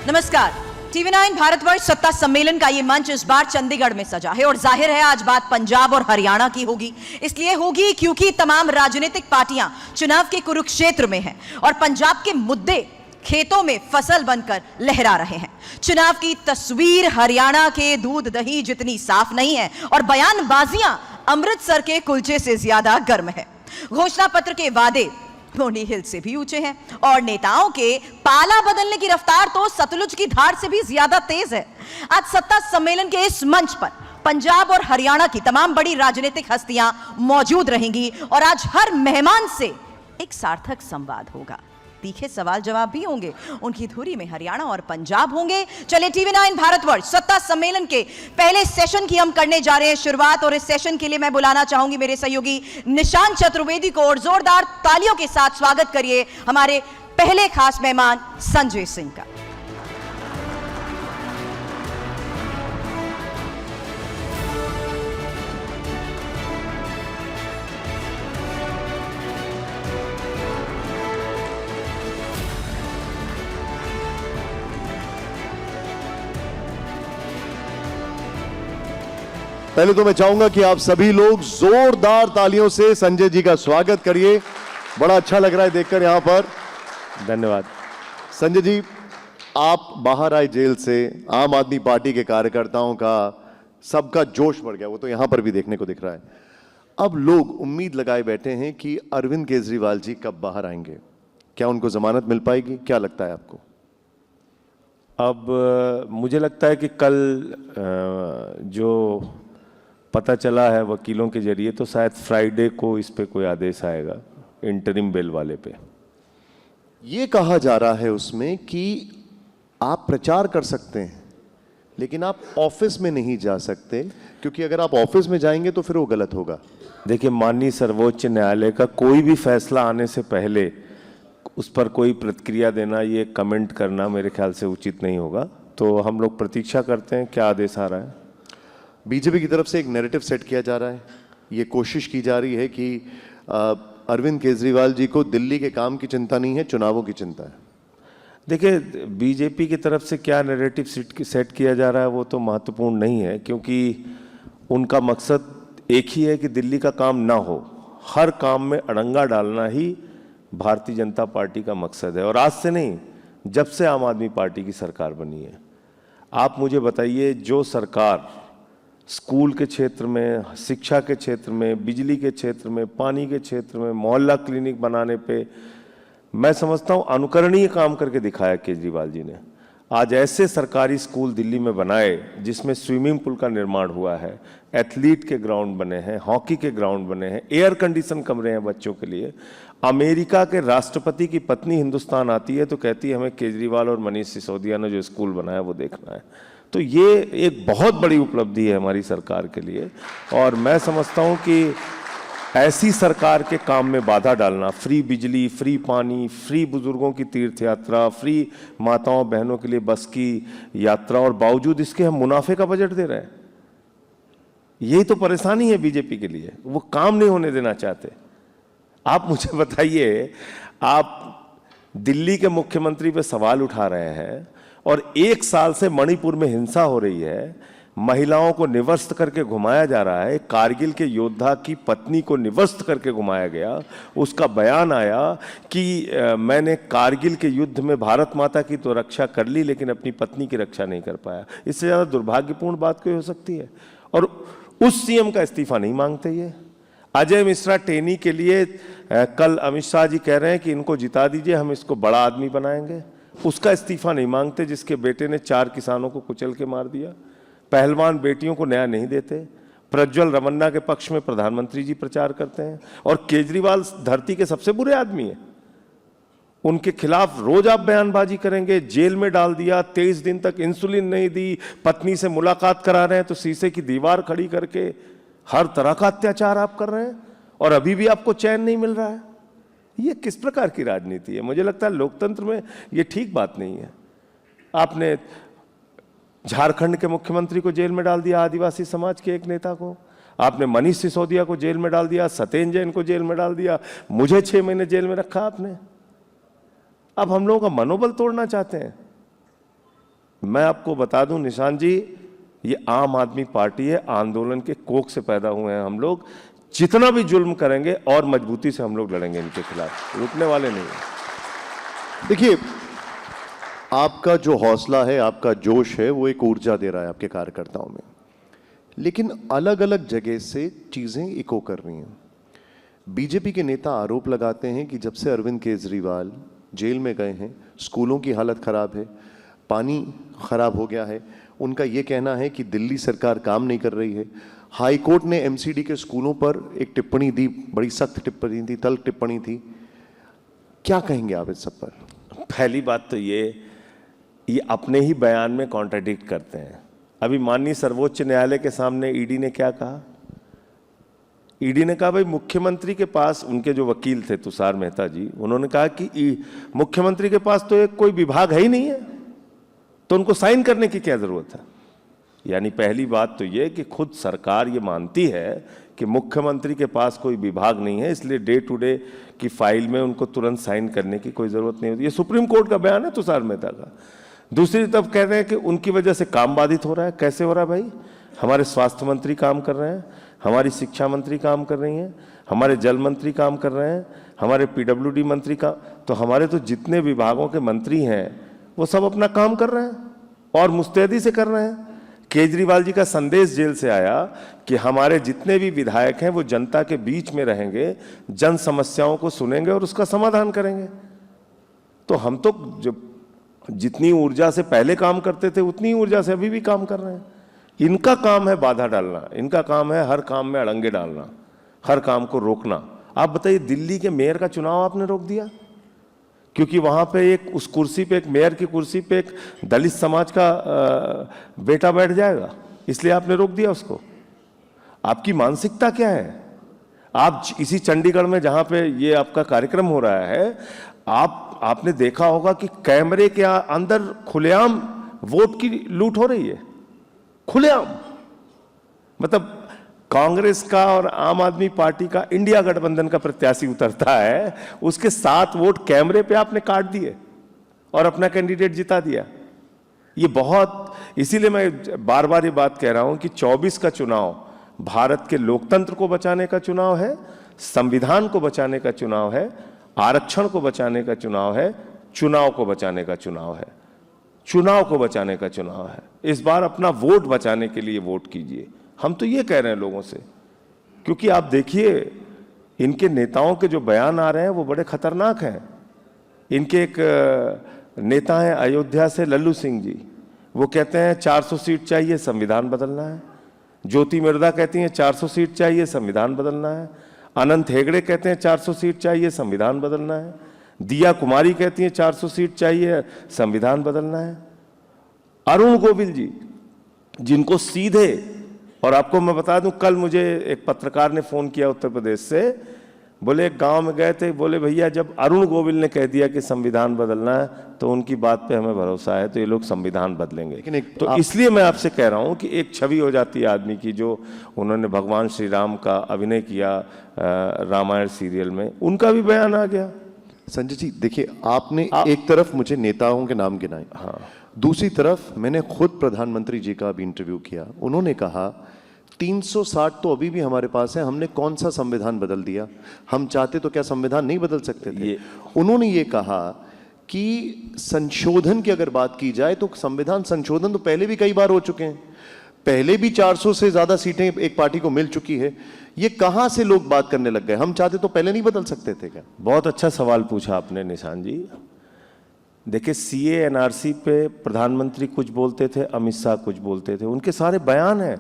नमस्कार। टीवी 9 भारतवर्ष सत्ता सम्मेलन का ये मंच इस बार चंडीगढ़ में सजा है और जाहिर है आज बात पंजाब और हरियाणा की होगी। इसलिए होगी क्योंकि तमाम राजनीतिक पार्टियां चुनाव के कुरुक्षेत्र में हैं और पंजाब के मुद्दे खेतों में फसल बनकर लहरा रहे हैं। चुनाव की तस्वीर हरियाणा के दूध दही जितनी साफ नहीं है और बयानबाजियां अमृतसर के कुलचे से ज्यादा गर्म है। घोषणा पत्र के वादे मोनी हिल से भी ऊंचे हैं और नेताओं के पाला बदलने की रफ्तार तो सतलुज की धार से भी ज्यादा तेज है। आज सत्ता सम्मेलन के इस मंच पर पंजाब और हरियाणा की तमाम बड़ी राजनीतिक हस्तियां मौजूद रहेंगी और आज हर मेहमान से एक सार्थक संवाद होगा। तीखे सवाल जवाब भी होंगे, उनकी धुरी में हरियाणा और पंजाब होंगे। चलिए टीवी 9 भारतवर्ष सत्ता सम्मेलन के पहले सेशन की हम करने जा रहे हैं शुरुआत और इस सेशन के लिए मैं बुलाना चाहूंगी मेरे सहयोगी निशांत चतुर्वेदी को और जोरदार तालियों के साथ स्वागत करिए हमारे पहले खास मेहमान संजय सिंह का। पहले तो मैं चाहूंगा कि आप सभी लोग जोरदार तालियों से संजय जी का स्वागत करिए। बड़ा अच्छा लग रहा है देखकर यहां पर। धन्यवाद। संजय जी, आप बाहर आए जेल से, आम आदमी पार्टी के कार्यकर्ताओं का सबका जोश बढ़ गया, वो तो यहां पर भी देखने को दिख रहा है। अब लोग उम्मीद लगाए बैठे हैं कि अरविंद केजरीवाल जी कब बाहर आएंगे, क्या उनको जमानत मिल पाएगी, क्या लगता है आपको? अब मुझे लगता है कि कल जो पता चला है वकीलों के जरिए, तो शायद फ्राइडे को इस पे कोई आदेश आएगा इंटरिम बेल वाले पे। ये कहा जा रहा है उसमें कि आप प्रचार कर सकते हैं लेकिन आप ऑफिस में नहीं जा सकते, क्योंकि अगर आप ऑफिस में जाएंगे तो फिर वो गलत होगा। देखिए, माननीय सर्वोच्च न्यायालय का कोई भी फैसला आने से पहले उस पर कोई प्रतिक्रिया देना, ये कमेंट करना मेरे ख्याल से उचित नहीं होगा। तो हम लोग प्रतीक्षा करते हैं क्या आदेश आ रहा है। बीजेपी की तरफ से एक नैरेटिव सेट किया जा रहा है, ये कोशिश की जा रही है कि अरविंद केजरीवाल जी को दिल्ली के काम की चिंता नहीं है, चुनावों की चिंता है। देखिए, बीजेपी की तरफ से क्या नैरेटिव सेट किया जा रहा है वो तो महत्वपूर्ण नहीं है, क्योंकि उनका मकसद एक ही है कि दिल्ली का काम ना हो। हर काम में अड़ंगा डालना ही भारतीय जनता पार्टी का मकसद है और आज से नहीं, जब से आम आदमी पार्टी की सरकार बनी है। आप मुझे बताइए, जो सरकार स्कूल के क्षेत्र में, शिक्षा के क्षेत्र में, बिजली के क्षेत्र में, पानी के क्षेत्र में, मोहल्ला क्लिनिक बनाने पे मैं समझता हूँ अनुकरणीय काम करके दिखाया केजरीवाल जी ने। आज ऐसे सरकारी स्कूल दिल्ली में बनाए जिसमें स्विमिंग पूल का निर्माण हुआ है, एथलीट के ग्राउंड बने हैं, हॉकी के ग्राउंड बने हैं, एयर कंडीशन कमरे हैं बच्चों के लिए। अमेरिका के राष्ट्रपति की पत्नी हिंदुस्तान आती है तो कहती है हमें केजरीवाल और मनीष सिसोदिया ने जो स्कूल बनाया वो देखना है। तो ये एक बहुत बड़ी उपलब्धि है हमारी सरकार के लिए और मैं समझता हूँ कि ऐसी सरकार के काम में बाधा डालना, फ्री बिजली, फ्री पानी, फ्री बुजुर्गों की तीर्थ यात्रा, फ्री माताओं बहनों के लिए बस की यात्रा, और बावजूद इसके हम मुनाफे का बजट दे रहे हैं। यही तो परेशानी है बीजेपी के लिए, वो काम नहीं होने देना चाहते। आप मुझे बताइए, आप दिल्ली के मुख्यमंत्री पे सवाल उठा रहे हैं और 1 साल से मणिपुर में हिंसा हो रही है, महिलाओं को निवस्त करके घुमाया जा रहा है। कारगिल के योद्धा की पत्नी को निवस्त करके घुमाया गया, उसका बयान आया कि मैंने कारगिल के युद्ध में भारत माता की तो रक्षा कर ली लेकिन अपनी पत्नी की रक्षा नहीं कर पाया। इससे ज़्यादा दुर्भाग्यपूर्ण बात कोई हो सकती है? और उस सीएम का इस्तीफा नहीं मांगते ये। अजय मिश्रा टेनी के लिए कल अमित शाह जी कह रहे हैं कि इनको जिता दीजिए, हम इसको बड़ा आदमी बनाएंगे। उसका इस्तीफा नहीं मांगते जिसके बेटे ने 4 किसानों को कुचल के मार दिया। पहलवान बेटियों को न्याय नहीं देते। प्रज्वल रमन्ना के पक्ष में प्रधानमंत्री जी प्रचार करते हैं और केजरीवाल धरती के सबसे बुरे आदमी हैं। उनके खिलाफ रोज आप बयानबाजी करेंगे। जेल में डाल दिया, 23 दिन तक इंसुलिन नहीं दी, पत्नी से मुलाकात करा रहे हैं तो शीशे की दीवार खड़ी करके हर तरह का अत्याचार आप कर रहे हैं और अभी भी आपको चैन नहीं मिल रहा है। ये किस प्रकार की राजनीति है? मुझे लगता है लोकतंत्र में ये ठीक बात नहीं है। आपने झारखंड के मुख्यमंत्री को जेल में डाल दिया, आदिवासी समाज के एक नेता को। आपने मनीष सिसोदिया को जेल में डाल दिया, सत्येंद्र जैन को जेल में डाल दिया, मुझे 6 महीने जेल में रखा आपने। अब हम लोगों का मनोबल तोड़ना चाहते हैं। मैं आपको बता दूं निशान जी, ये आम आदमी पार्टी है, आंदोलन के कोख से पैदा हुए हैं हम लोग। जितना भी जुल्म करेंगे और मजबूती से हम लोग लड़ेंगे इनके खिलाफ, रुकने वाले नहीं हैं। देखिए, आपका जो हौसला है, आपका जोश है, वो एक ऊर्जा दे रहा है आपके कार्यकर्ताओं में, लेकिन अलग अलग जगह से चीजें इको कर रही हैं। बीजेपी के नेता आरोप लगाते हैं कि जब से अरविंद केजरीवाल जेल में गए हैं, स्कूलों की हालत खराब है, पानी खराब हो गया है। उनका यह कहना है कि दिल्ली सरकार काम नहीं कर रही है। हाई कोर्ट ने एमसीडी के स्कूलों पर एक टिप्पणी दी, बड़ी सख्त टिप्पणी थी, तल्ख टिप्पणी थी। क्या कहेंगे आप इस सब पर? पहली बात तो ये अपने ही बयान में कॉन्ट्राडिक्ट करते हैं। अभी माननीय सर्वोच्च न्यायालय के सामने ईडी ने क्या कहा? ईडी ने कहा भाई मुख्यमंत्री के पास, उनके जो वकील थे तुषार मेहता जी, उन्होंने कहा कि मुख्यमंत्री के पास तो एक कोई विभाग है ही नहीं है, तो उनको साइन करने की क्या जरूरत है। यानी पहली बात तो ये कि खुद सरकार ये मानती है कि मुख्यमंत्री के पास कोई विभाग नहीं है, इसलिए डे टू डे की फाइल में उनको तुरंत साइन करने की कोई जरूरत नहीं होती। ये सुप्रीम कोर्ट का बयान है तुषार मेहता का। दूसरी तरफ कह रहे हैं कि उनकी वजह से काम बाधित हो रहा है। कैसे हो रहा है भाई? हमारे स्वास्थ्य मंत्री काम कर रहे हैं, हमारी शिक्षा मंत्री काम कर रही हैं, हमारे जल मंत्री काम कर रहे हैं, हमारे पीडब्ल्यूडी मंत्री का, तो हमारे तो जितने विभागों के मंत्री हैं वो सब अपना काम कर रहे हैं और मुस्तैदी से कर रहे हैं। केजरीवाल जी का संदेश जेल से आया कि हमारे जितने भी विधायक हैं वो जनता के बीच में रहेंगे, जन समस्याओं को सुनेंगे और उसका समाधान करेंगे। तो हम तो जो जितनी ऊर्जा से पहले काम करते थे उतनी ऊर्जा से अभी भी काम कर रहे हैं। इनका काम है बाधा डालना, इनका काम है हर काम में अड़ंगे डालना, हर काम को रोकना। आप बताइए, दिल्ली के मेयर का चुनाव आपने रोक दिया क्योंकि वहां पे एक, उस कुर्सी पे, एक मेयर की कुर्सी पे एक दलित समाज का बेटा बैठ जाएगा, इसलिए आपने रोक दिया उसको। आपकी मानसिकता क्या है? आप इसी चंडीगढ़ में जहां पे ये आपका कार्यक्रम हो रहा है, आपने देखा होगा कि कैमरे के अंदर खुलेआम वोट की लूट हो रही है, खुलेआम। मतलब कांग्रेस का और आम आदमी पार्टी का, इंडिया गठबंधन का प्रत्याशी उतरता है, उसके 7 वोट कैमरे पे आपने काट दिए और अपना कैंडिडेट जिता दिया। ये बहुत, इसीलिए मैं बार बार ये बात कह रहा हूं कि 24 का चुनाव भारत के लोकतंत्र को बचाने का चुनाव है, संविधान को बचाने का चुनाव है, आरक्षण को बचाने का चुनाव है, चुनाव को बचाने का चुनाव है, चुनाव को बचाने का चुनाव है। इस बार अपना वोट बचाने के लिए वोट कीजिए। हम तो ये कह रहे हैं लोगों से, क्योंकि आप देखिए इनके नेताओं के जो बयान आ रहे हैं वो बड़े खतरनाक हैं। इनके एक नेता हैं अयोध्या से, लल्लू सिंह जी, वो कहते हैं 400 सीट चाहिए, संविधान बदलना है। ज्योति मिर्धा कहती हैं 400 सीट चाहिए, संविधान बदलना है। अनंत हेगड़े कहते हैं 400 सीट चाहिए, संविधान बदलना है। दिया कुमारी कहती हैं 400 सीट चाहिए, संविधान बदलना है। अरुण गोविल जी, जिनको सीधे, और आपको मैं बता दूं, कल मुझे एक पत्रकार ने फोन किया उत्तर प्रदेश से, बोले एक गांव में गए थे, बोले भैया जब अरुण गोविल ने कह दिया कि संविधान बदलना है तो उनकी बात पे हमें भरोसा है, तो ये लोग संविधान बदलेंगे। लेकिन तो इसलिए मैं आपसे कह रहा हूं कि एक छवि हो जाती है आदमी की, जो उन्होंने भगवान श्री राम का अभिनय किया रामायण सीरियल में, उनका भी बयान आ गया। संजय जी देखिए, आपने एक तरफ मुझे नेताओं के नाम गिनाए, हाँ, दूसरी तरफ मैंने खुद प्रधानमंत्री जी का भी इंटरव्यू किया। उन्होंने कहा 360 तो अभी भी हमारे पास है, हमने कौन सा संविधान बदल दिया? हम चाहते तो क्या संविधान नहीं बदल सकते थे? उन्होंने ये कहा कि संशोधन की अगर बात की जाए तो संविधान संशोधन तो पहले भी कई बार हो चुके हैं, पहले भी 400 से ज्यादा सीटें एक पार्टी को मिल चुकी है। ये कहां से लोग बात करने लग गए? हम चाहते तो पहले नहीं बदल सकते थे क्या? बहुत अच्छा सवाल पूछा आपने निशान जी। देखिए, सीए एनआरसी पे प्रधानमंत्री कुछ बोलते थे, अमित शाह कुछ बोलते थे, उनके सारे बयान हैं,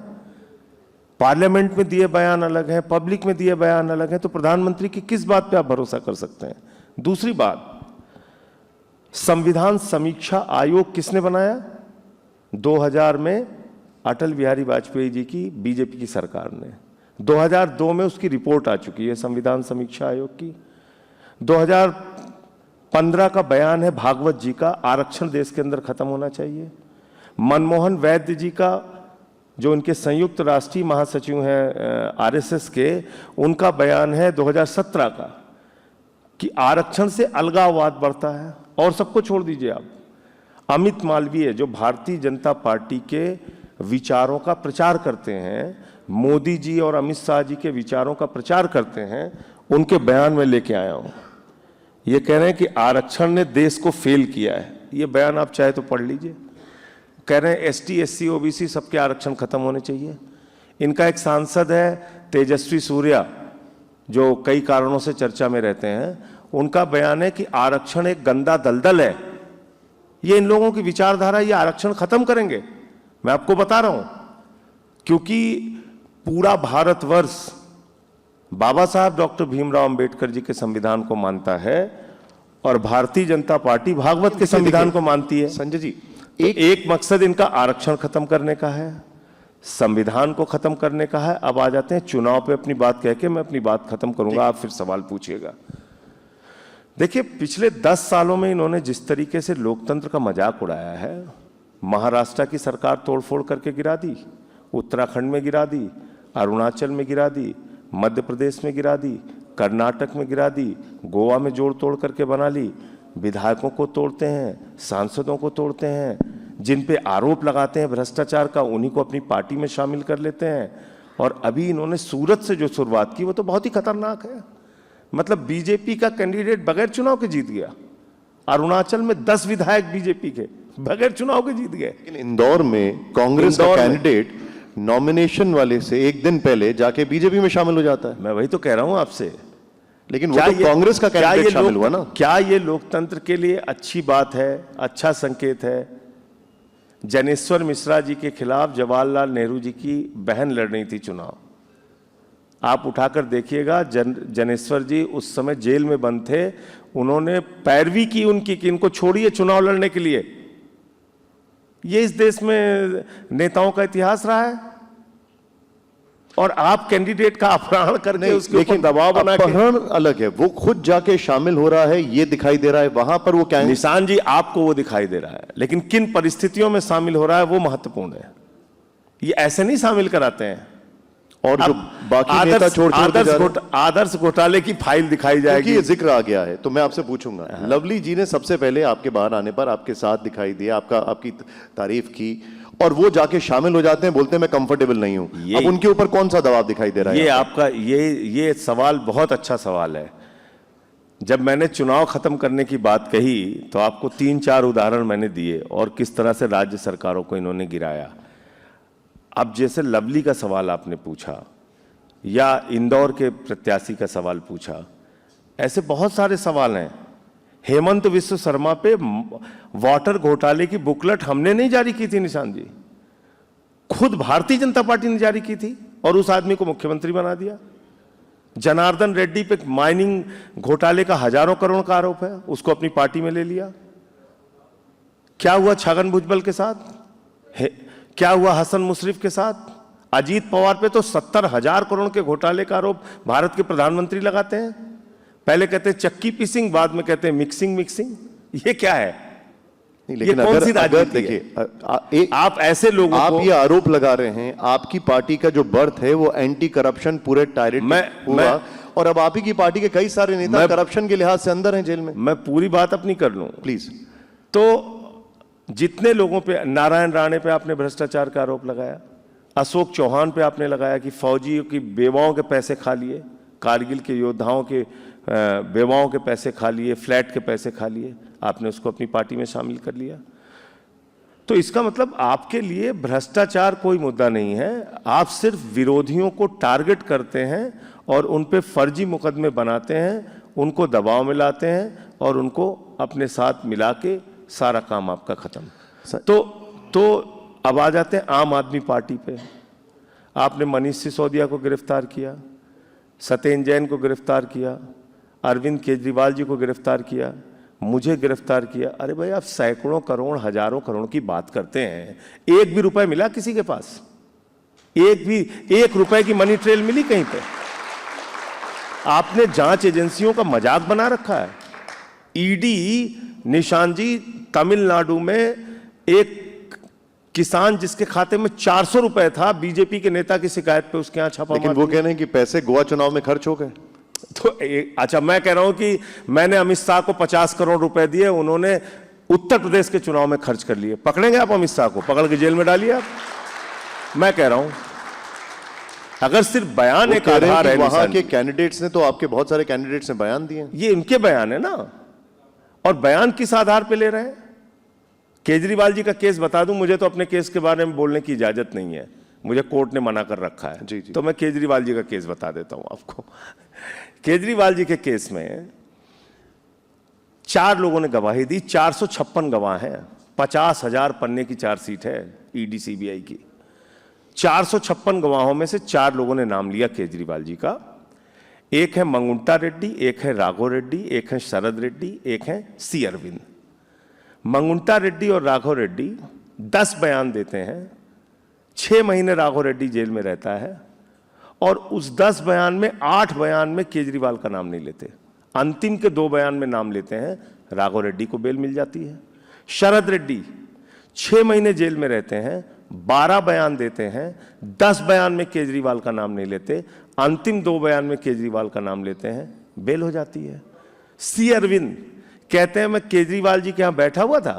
पार्लियामेंट में दिए बयान अलग हैं, पब्लिक में दिए बयान अलग हैं, तो प्रधानमंत्री की किस बात पे आप भरोसा कर सकते हैं? दूसरी बात, संविधान समीक्षा आयोग किसने बनाया? 2000 में अटल बिहारी वाजपेयी जी की बीजेपी की सरकार ने। 2002 में उसकी रिपोर्ट आ चुकी है संविधान समीक्षा आयोग की। 2015 का बयान है भागवत जी का, आरक्षण देश के अंदर खत्म होना चाहिए। मनमोहन वैद्य जी का, जो उनके संयुक्त राष्ट्रीय महासचिव हैं आरएसएस के, उनका बयान है 2017 का कि आरक्षण से अलगाववाद बढ़ता है। और सबको छोड़ दीजिए, अमित मालवीय जो भारतीय जनता पार्टी के विचारों का प्रचार करते हैं, मोदी जी और अमित शाह जी के विचारों का प्रचार करते हैं, उनके बयान में लेके आया हूं। ये कह रहे हैं कि आरक्षण ने देश को फेल किया है। ये बयान आप चाहे तो पढ़ लीजिए। कह रहे हैं एसटी, एससी, ओबीसी सबके आरक्षण खत्म होने चाहिए। इनका एक सांसद है तेजस्वी सूर्या, जो कई कारणों से चर्चा में रहते हैं, उनका बयान है कि आरक्षण एक गंदा दलदल है। ये इन लोगों की विचारधारा, ये आरक्षण खत्म करेंगे। मैं आपको बता रहा हूं, क्योंकि पूरा भारतवर्ष बाबा साहब डॉक्टर भीमराव अंबेडकर जी के संविधान को मानता है और भारतीय जनता पार्टी भागवत के संविधान को मानती है। संजय जी, एक मकसद इनका आरक्षण खत्म करने का है, संविधान को खत्म करने का है। अब आ जाते हैं चुनाव पे अपनी बात कह के मैं अपनी बात खत्म करूंगा, आप फिर सवाल पूछिएगा। देखिए, पिछले 10 सालों में इन्होंने जिस तरीके से लोकतंत्र का मजाक उड़ाया है, महाराष्ट्र की सरकार तोड़फोड़ करके गिरा दी, उत्तराखंड में गिरा दी, अरुणाचल में गिरा दी, मध्य प्रदेश में गिरा दी, कर्नाटक में गिरा दी, गोवा में जोड़ तोड़ करके बना ली। विधायकों को तोड़ते हैं, सांसदों को तोड़ते हैं, जिन पे आरोप लगाते हैं भ्रष्टाचार का, उन्हीं को अपनी पार्टी में शामिल कर लेते हैं। और अभी इन्होंने सूरत से जो शुरुआत की वो तो बहुत ही खतरनाक है। मतलब बीजेपी का कैंडिडेट बगैर चुनाव के जीत गया। अरुणाचल में 10 विधायक बीजेपी के बगैर चुनाव के जीत गए। लेकिन इंदौर में कांग्रेस का कैंडिडेट नॉमिनेशन वाले से एक दिन पहले जाके बीजेपी में शामिल हो जाता है। मैं वही तो कह रहा हूं आपसे, लेकिन वो तो कांग्रेस का कैंडिडेट शामिल हुआ ना। क्या ये लोकतंत्र के लिए अच्छी बात है, अच्छा संकेत है? जनेश्वर मिश्रा जी के खिलाफ जवाहरलाल नेहरू जी की बहन लड़ रही थी चुनाव। आप उठाकर देखिएगा, जनेश्वर जी उस समय जेल में बंद थे, उन्होंने पैरवी की उनकी कि इनको छोड़िए चुनाव लड़ने के लिए। ये इस देश में नेताओं का इतिहास रहा है। और आप कैंडिडेट का अपहरण करके उसके ऊपर दबाव बना के, अपहरण अलग है, वो खुद जाके शामिल हो रहा है, ये दिखाई दे रहा है। वहां पर वो क्या, निशान जी आपको वो दिखाई दे रहा है, लेकिन किन परिस्थितियों में शामिल हो रहा है वो महत्वपूर्ण है। ये ऐसे नहीं शामिल कराते हैं। और जो बाकी नेता छोड़ आदर्श घोटाले की फाइल दिखाई जाएगी। ये जिक्र आ गया है तो मैं आपसे पूछूंगा, लवली जी ने सबसे पहले आपके बाहर आने पर आपके साथ दिखाई दिया, आपकी तारीफ की, और वो जाके शामिल हो जाते हैं, बोलते हैं मैं कंफर्टेबल नहीं हूं। अब उनके ऊपर कौन सा दबाव दिखाई दे रहा है? ये आपका ये सवाल बहुत अच्छा सवाल है। जब मैंने चुनाव खत्म करने की बात कही तो आपको 3-4 उदाहरण मैंने दिए और किस तरह से राज्य सरकारों को इन्होंने गिराया। अब जैसे लवली का सवाल आपने पूछा या इंदौर के प्रत्याशी का सवाल पूछा, ऐसे बहुत सारे सवाल हैं। हेमंत विश्व शर्मा पे वाटर घोटाले की बुकलेट हमने नहीं जारी की थी निशान जी, खुद भारतीय जनता पार्टी ने जारी की थी और उस आदमी को मुख्यमंत्री बना दिया। जनार्दन रेड्डी पे माइनिंग घोटाले का हजारों करोड़ का आरोप है, उसको अपनी पार्टी में ले लिया। क्या हुआ छगन भुजबल के साथ? क्या हुआ हसन मुशर्रफ के साथ? अजीत पवार पे तो 70,000 करोड़ के घोटाले का आरोप भारत के प्रधानमंत्री लगाते हैं। पहले कहते हैं चक्की पीसिंग, बाद में कहते हैं मिक्सिंग। ये क्या है? लेकिन ये कौन सी राजनीति है? देखिए, आप ऐसे लोगों आप को, ये आरोप लगा रहे हैं, आपकी पार्टी का जो बर्थ है वो एंटी करप्शन पूरे टायरेट हुआ, और अब आप ही की पार्टी के कई सारे नेता करप्शन के लिहाज से अंदर हैं जेल में। मैं पूरी बात अपनी कर लूं प्लीज। तो जितने लोगों पे, नारायण राणे पे आपने भ्रष्टाचार का आरोप लगाया, अशोक चौहान पे आपने लगाया कि फौजियों की बेवाओं के पैसे खा लिए, कारगिल के योद्धाओं के बेवाओं के पैसे खा लिए, फ्लैट के पैसे खा लिए, आपने उसको अपनी पार्टी में शामिल कर लिया। तो इसका मतलब आपके लिए भ्रष्टाचार कोई मुद्दा नहीं है, आप सिर्फ विरोधियों को टारगेट करते हैं और उन पे फर्जी मुकदमे बनाते हैं, उनको दबाव में लाते हैं और उनको अपने साथ मिला के सारा काम आपका खत्म। तो अब आ जाते हैं आम आदमी पार्टी पे। आपने मनीष सिसोदिया को गिरफ्तार किया, सत्येंद्र जैन को गिरफ्तार किया, अरविंद केजरीवाल जी को गिरफ्तार किया, मुझे गिरफ्तार किया। अरे भाई, आप सैकड़ों करोड़, हजारों करोड़ की बात करते हैं, एक भी रुपए मिला किसी के पास? एक रुपए की मनी ट्रेल मिली कहीं पे? आपने जांच एजेंसियों का मजाक बना रखा है। ईडी, निशान जी, तमिलनाडु में एक किसान जिसके खाते में 400 रुपए था, बीजेपी के नेता की शिकायत पे उसके यहां छापा, लेकिन वो कह रहे हैं कि पैसे गोवा चुनाव में खर्च हो गए। तो अच्छा, मैं कह रहा हूं कि मैंने अमित शाह को 50 करोड़ रुपए दिए, उन्होंने उत्तर प्रदेश के चुनाव में खर्च कर लिए। पकड़ेंगे आप अमित शाह को? पकड़ के जेल में डालिए आप। मैं कह रहा हूं अगर सिर्फ बयान एक आधार है, वहां के कैंडिडेट्स ने तो, आपके बहुत सारे कैंडिडेट्स ने बयान दिए, ये इनके बयान है ना। और बयान किस आधार पे ले रहे हैं? केजरीवाल जी का केस बता दूं, मुझे तो अपने केस के बारे में बोलने की इजाजत नहीं है, मुझे कोर्ट ने मना कर रखा है। जी जी। तो मैं केजरीवाल जी का केस बता देता हूं आपको। केजरीवाल जी के केस में 4 लोगों ने गवाही दी, 456 गवाह हैं, 50,000 पन्ने की चार्जशीट है ईडी सीबीआई की। 456 गवाहों में से 4 लोगों ने नाम लिया केजरीवाल जी का। एक है मंगुंटा रेड्डी, एक है राघव रेड्डी, एक है शरद रेड्डी, एक है सी अरविंद। मंगुंटा रेड्डी और राघव रेड्डी 10 बयान देते हैं, 6 महीने राघव रेड्डी जेल में रहता है, और उस 10 बयान में 8 बयान में केजरीवाल का नाम नहीं लेते। अंतिम के 2 बयान में नाम लेते हैं, राघव रेड्डी को बेल मिल जाती है। शरद रेड्डी 6 महीने जेल में रहते हैं, 12 बयान देते हैं, 10 बयान में केजरीवाल का नाम नहीं लेते, अंतिम 2 बयान में केजरीवाल का नाम लेते हैं, बेल हो जाती है। सी अरविंद कहते हैं मैं केजरीवाल जी के यहां बैठा हुआ था,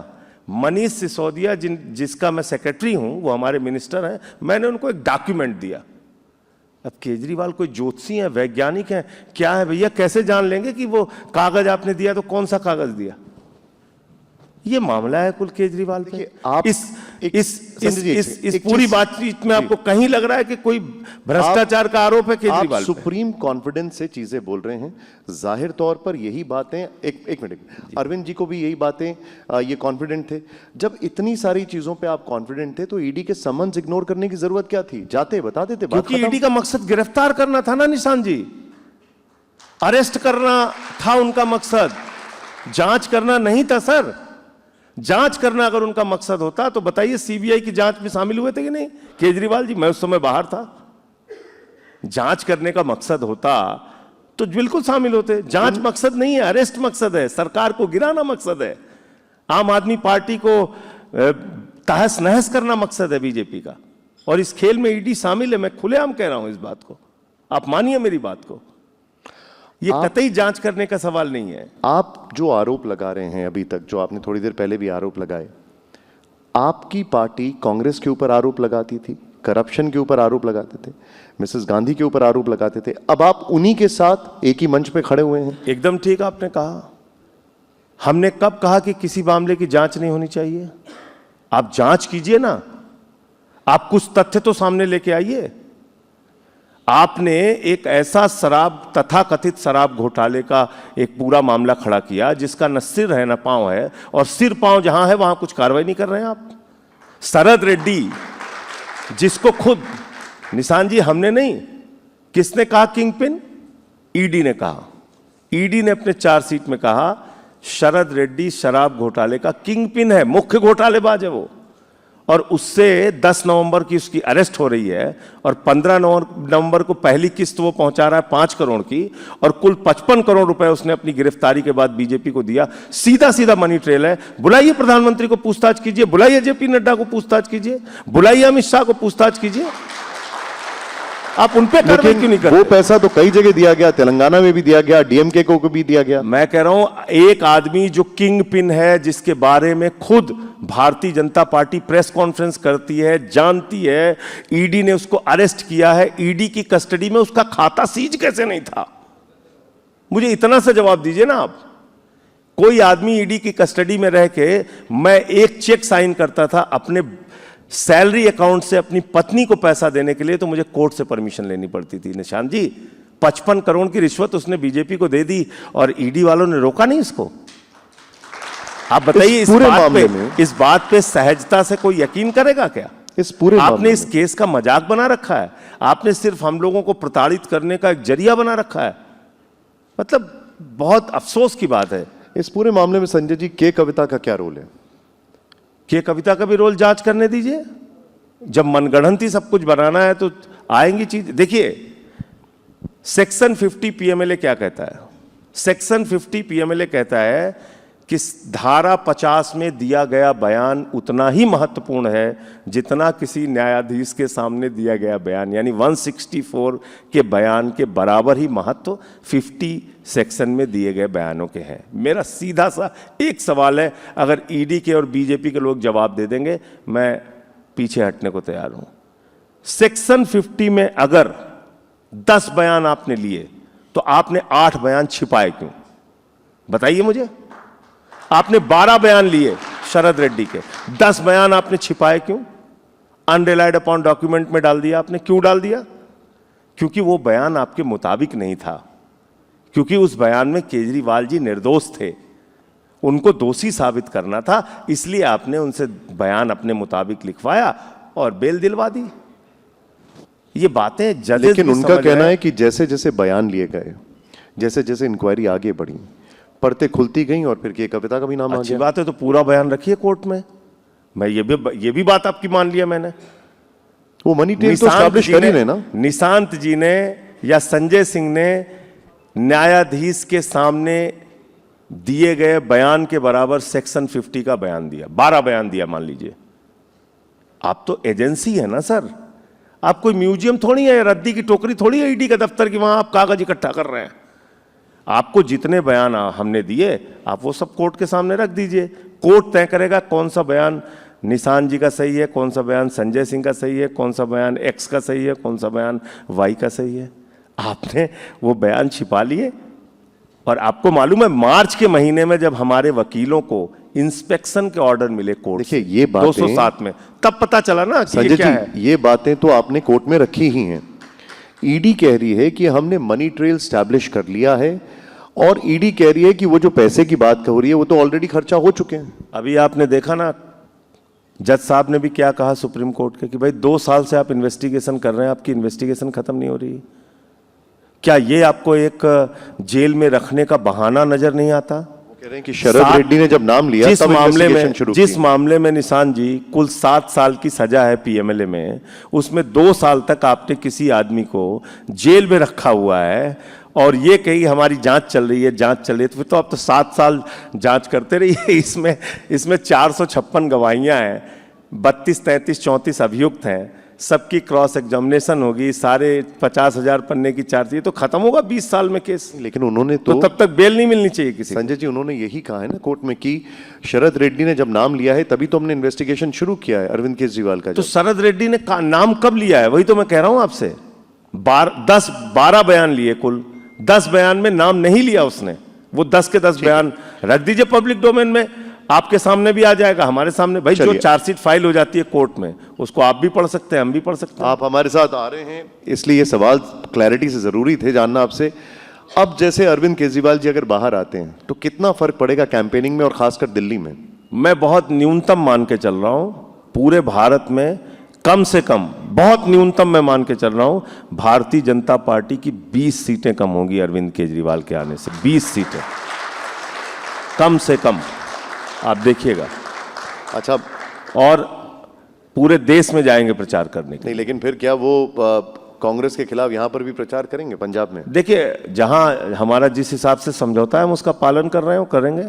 मनीष सिसोदिया जिसका मैं सेक्रेटरी हूं, वो हमारे मिनिस्टर हैं, मैंने उनको एक डॉक्यूमेंट दिया। अब केजरीवाल कोई ज्योतिषी है, वैज्ञानिक है, क्या है भैया, कैसे जान लेंगे कि वो कागज आपने दिया तो कौन सा कागज दिया? ये मामला है कुल केजरीवाल पे। आप इस पूरी बातचीत में आपको कहीं लग रहा है कि कोई भ्रष्टाचार का आरोप है केजरीवाल पे? सुप्रीम कॉन्फिडेंस से चीजें बोल रहे हैं, जाहिर तौर पर यही बातें, एक मिनट, अरविंद जी को भी यही बातें, ये कॉन्फिडेंट थे। जब इतनी सारी चीजों पे आप कॉन्फिडेंट थे तो ईडी के समन्स इग्नोर करने की जरूरत क्या थी? जाते बता देते, क्योंकि ईडी का मकसद गिरफ्तार करना था ना निशान जी, अरेस्ट करना था उनका मकसद, जांच करना नहीं था सर। जांच करना अगर उनका मकसद होता तो बताइए सीबीआई की जांच में शामिल हुए थे कि नहीं केजरीवाल जी? मैं उस समय बाहर था। जांच करने का मकसद होता तो बिल्कुल शामिल होते। जांच मकसद नहीं है, अरेस्ट मकसद है, सरकार को गिराना मकसद है, आम आदमी पार्टी को तहस नहस करना मकसद है बीजेपी का। और इस खेल में ईडी शामिल है, मैं खुलेआम कह रहा हूं इस बात को, आप मानिए मेरी बात को। ये कतई जांच करने का सवाल नहीं है। आप जो आरोप लगा रहे हैं अभी तक, जो आपने थोड़ी देर पहले भी आरोप लगाए, आपकी पार्टी कांग्रेस के ऊपर आरोप लगाती थी, करप्शन के ऊपर आरोप लगाते थे, मिसेस गांधी के ऊपर आरोप लगाते थे, अब आप उन्हीं के साथ एक ही मंच पे खड़े हुए हैं। एकदम ठीक आपने कहा। हमने कब कहा कि किसी मामले की जांच नहीं होनी चाहिए? आप जांच कीजिए ना, आप कुछ तथ्य तो सामने लेके आइए। आपने एक ऐसा शराब, तथाकथित शराब घोटाले का एक पूरा मामला खड़ा किया जिसका न सिर है न पांव है, और सिर पांव जहां है वहां कुछ कार्रवाई नहीं कर रहे हैं आप। शरद रेड्डी, जिसको खुद निशान जी हमने नहीं, किसने कहा किंगपिन? ईडी ने कहा। ईडी ने अपने चार्जशीट में कहा शरद रेड्डी शराब घोटाले का किंगपिन है, मुख्य घोटालेबाज है वो, और उससे 10 नवंबर की उसकी अरेस्ट हो रही है, और 15 नवंबर को पहली किस्त वो पहुंचा रहा है 5 करोड़ की, और कुल 55 करोड़ रुपए उसने अपनी गिरफ्तारी के बाद बीजेपी को दिया। सीधा सीधा मनी ट्रेल है। बुलाइए प्रधानमंत्री को पूछताछ कीजिए, बुलाइए जेपी नड्डा को पूछताछ कीजिए, बुलाइए अमित शाह को पूछताछ कीजिए। आप उन पे कार्रवाई क्यों नहीं करते? वो पैसा तो कई जगह दिया गया, तेलंगाना में भी दिया गया, डीएमके को भी दिया गया। मैं कह रहा हूं एक आदमी जो किंग पिन है, जिसके बारे में खुद Bharatiya Janata party press conference करती है, जानती है, ईडी ने उसको अरेस्ट किया है, ईडी की कस्टडी में उसका खाता सीज कैसे नहीं था? मुझे इतना सा जवाब दीजिए ना आप। कोई आदमी ईडी की कस्टडी में रह के, मैं एक चेक साइन करता था अपने सैलरी अकाउंट से अपनी पत्नी को पैसा देने के लिए, तो मुझे कोर्ट से परमिशन लेनी पड़ती थी। निशान जी 55 करोड़ की रिश्वत उसने बीजेपी को दे दी और ईडी वालों ने रोका नहीं इसको। आप बताइए इस बात पे सहजता से कोई यकीन करेगा क्या? इस पूरे आपने इस केस का मजाक बना रखा है, आपने सिर्फ हम लोगों को प्रताड़ित करने का एक जरिया बना रखा है। मतलब बहुत अफसोस की बात है। इस पूरे मामले में संजय जी के कविता का क्या रोल है? के कविता का भी रोल जांच करने दीजिए। जब मनगढ़ंती सब कुछ बनाना है तो आएंगी चीज। देखिए सेक्शन 50 पीएमएलए क्या कहता है? सेक्शन 50 पीएमएलए कहता है कि धारा 50 में दिया गया बयान उतना ही महत्वपूर्ण है जितना किसी न्यायाधीश के सामने दिया गया बयान, यानी 164 के बयान के बराबर ही महत्व 50 सेक्शन में दिए गए बयानों के हैं। मेरा सीधा सा एक सवाल है, अगर ईडी के और बीजेपी के लोग जवाब दे देंगे मैं पीछे हटने को तैयार हूं। सेक्शन 50 में अगर 10 बयान आपने लिए तो आपने 8 बयान छिपाए क्यों? बताइए मुझे। आपने 12 बयान लिए शरद रेड्डी के, 10 बयान आपने छिपाए क्यों? अनरिलाइड अपॉन डॉक्यूमेंट में डाल दिया आपने। क्यों डाल दिया? क्योंकि वो बयान आपके मुताबिक नहीं था, क्योंकि उस बयान में केजरीवाल जी निर्दोष थे, उनको दोषी साबित करना था, इसलिए आपने उनसे बयान अपने मुताबिक लिखवाया और बेल दिलवा दी। ये बातें जजेस लेकिन भी उनका समझ कहना रहे है कि जैसे जैसे बयान लिए गए, जैसे जैसे इंक्वायरी आगे बढ़ी, परतें खुलती गई और फिर के कविता का भी नाम आ अच्छी गया। बात है, तो पूरा बयान रखिए कोर्ट में। मैं ये भी बात आपकी मान लिया मैंने। वो मनी ट्रेल तो एस्टैब्लिश कर ही रहे ना। निशांत जी ने या संजय सिंह ने न्यायाधीश के सामने दिए गए बयान के बराबर सेक्शन 50 का बयान दिया, 12 बयान दिया मान लीजिए। आप तो एजेंसी है ना सर, आप कोई म्यूजियम थोड़ी है, रद्दी की टोकरी थोड़ी है ईडी के दफ्तर की, वहां आप कागज इकट्ठा कर रहे हैं। आपको जितने बयान हमने दिए आप वो सब कोर्ट के सामने रख दीजिए। कोर्ट तय करेगा कौन सा बयान निशांत जी का सही है, कौन सा बयान संजय सिंह का सही है, कौन सा बयान एक्स का सही है, कौन सा बयान वाई का सही है। आपने वो बयान छिपा लिए। और आपको मालूम है मार्च के महीने में जब हमारे वकीलों को इंस्पेक्शन के ऑर्डर मिले कोर्ट से, देखिए ये बातें 207 में, तब पता चला ना कि ये संजय क्या है। जी, ये बातें तो आपने कोर्ट में रखी ही हैं। ईडी कह रही है कि हमने मनी ट्रेल स्टैब्लिश कर लिया है, और ईडी कह रही है कि वो जो पैसे की बात हो रही है वो तो ऑलरेडी खर्चा हो चुके हैं। अभी आपने देखा ना जज साहब ने भी क्या कहा सुप्रीम कोर्ट के, कि भाई 2 साल से आप इन्वेस्टिगेशन कर रहे हैं, आपकी इन्वेस्टिगेशन खत्म नहीं हो रही। क्या ये आपको एक जेल में रखने का बहाना नजर नहीं आता? वो कह रहे हैं कि शरद रेड्डी ने जब नाम लिया तब इन्वेस्टिगेशन शुरू की। जिस मामले में निशांत जी कुल 7 साल की सजा है पीएमएलए में, उसमें 2 साल तक आपने किसी आदमी को जेल में रखा हुआ है और ये कही हमारी जांच चल रही है, जांच चल रही है, तो फिर तो आप तो 7 साल जांच करते रहिए। इसमें 456 गवाहियां हैं, 32, 33, 34 अभियुक्त हैं, सबकी क्रॉस एग्जामिनेशन होगी, सारे 50,000 पन्ने की चार्जशीट, तो खत्म होगा 20 साल में केस। लेकिन उन्होंने तो तब तक बेल नहीं मिलनी चाहिए किसी। संजय जी, उन्होंने यही कहा है ना कोर्ट में कि शरद रेड्डी ने जब नाम लिया है तभी तो हमने इन्वेस्टिगेशन शुरू किया है अरविंद केजरीवाल का। तो शरद रेड्डी ने नाम कब लिया है? वही तो मैं कह रहा हूं आपसे। 12 बयान लिए कुल, 10 बयान में नाम नहीं लिया उसने। वो 10 के 10 बयान रख दीजिए पब्लिक डोमेन में, आपके सामने भी आ जाएगा, हमारे सामने। भाई जो चार्जशीट फाइल हो जाती है कोर्ट में उसको आप भी पढ़ सकते हैं, हम भी पढ़ सकते हैं। आप हमारे साथ आ रहे हैं इसलिए ये सवाल क्लैरिटी से जरूरी थे जानना आपसे। अब जैसे अरविंद केजरीवाल जी अगर बाहर आते हैं तो कितना फर्क पड़ेगा कैंपेनिंग में और खासकर दिल्ली में? मैं बहुत न्यूनतम मान के चल रहा हूं, पूरे भारत में कम से कम, बहुत न्यूनतम मैं मान के चल रहा हूं, भारतीय जनता पार्टी की 20 सीटें कम होंगी अरविंद केजरीवाल के आने से। 20 सीटें कम से कम, आप देखिएगा। अच्छा, और पूरे देश में जाएंगे प्रचार करने के। नहीं, लेकिन फिर क्या वो कांग्रेस के खिलाफ यहां पर भी प्रचार करेंगे पंजाब में? देखिए, जहां हमारा जिस हिसाब से समझौता है हम उसका पालन कर रहे हो, करेंगे।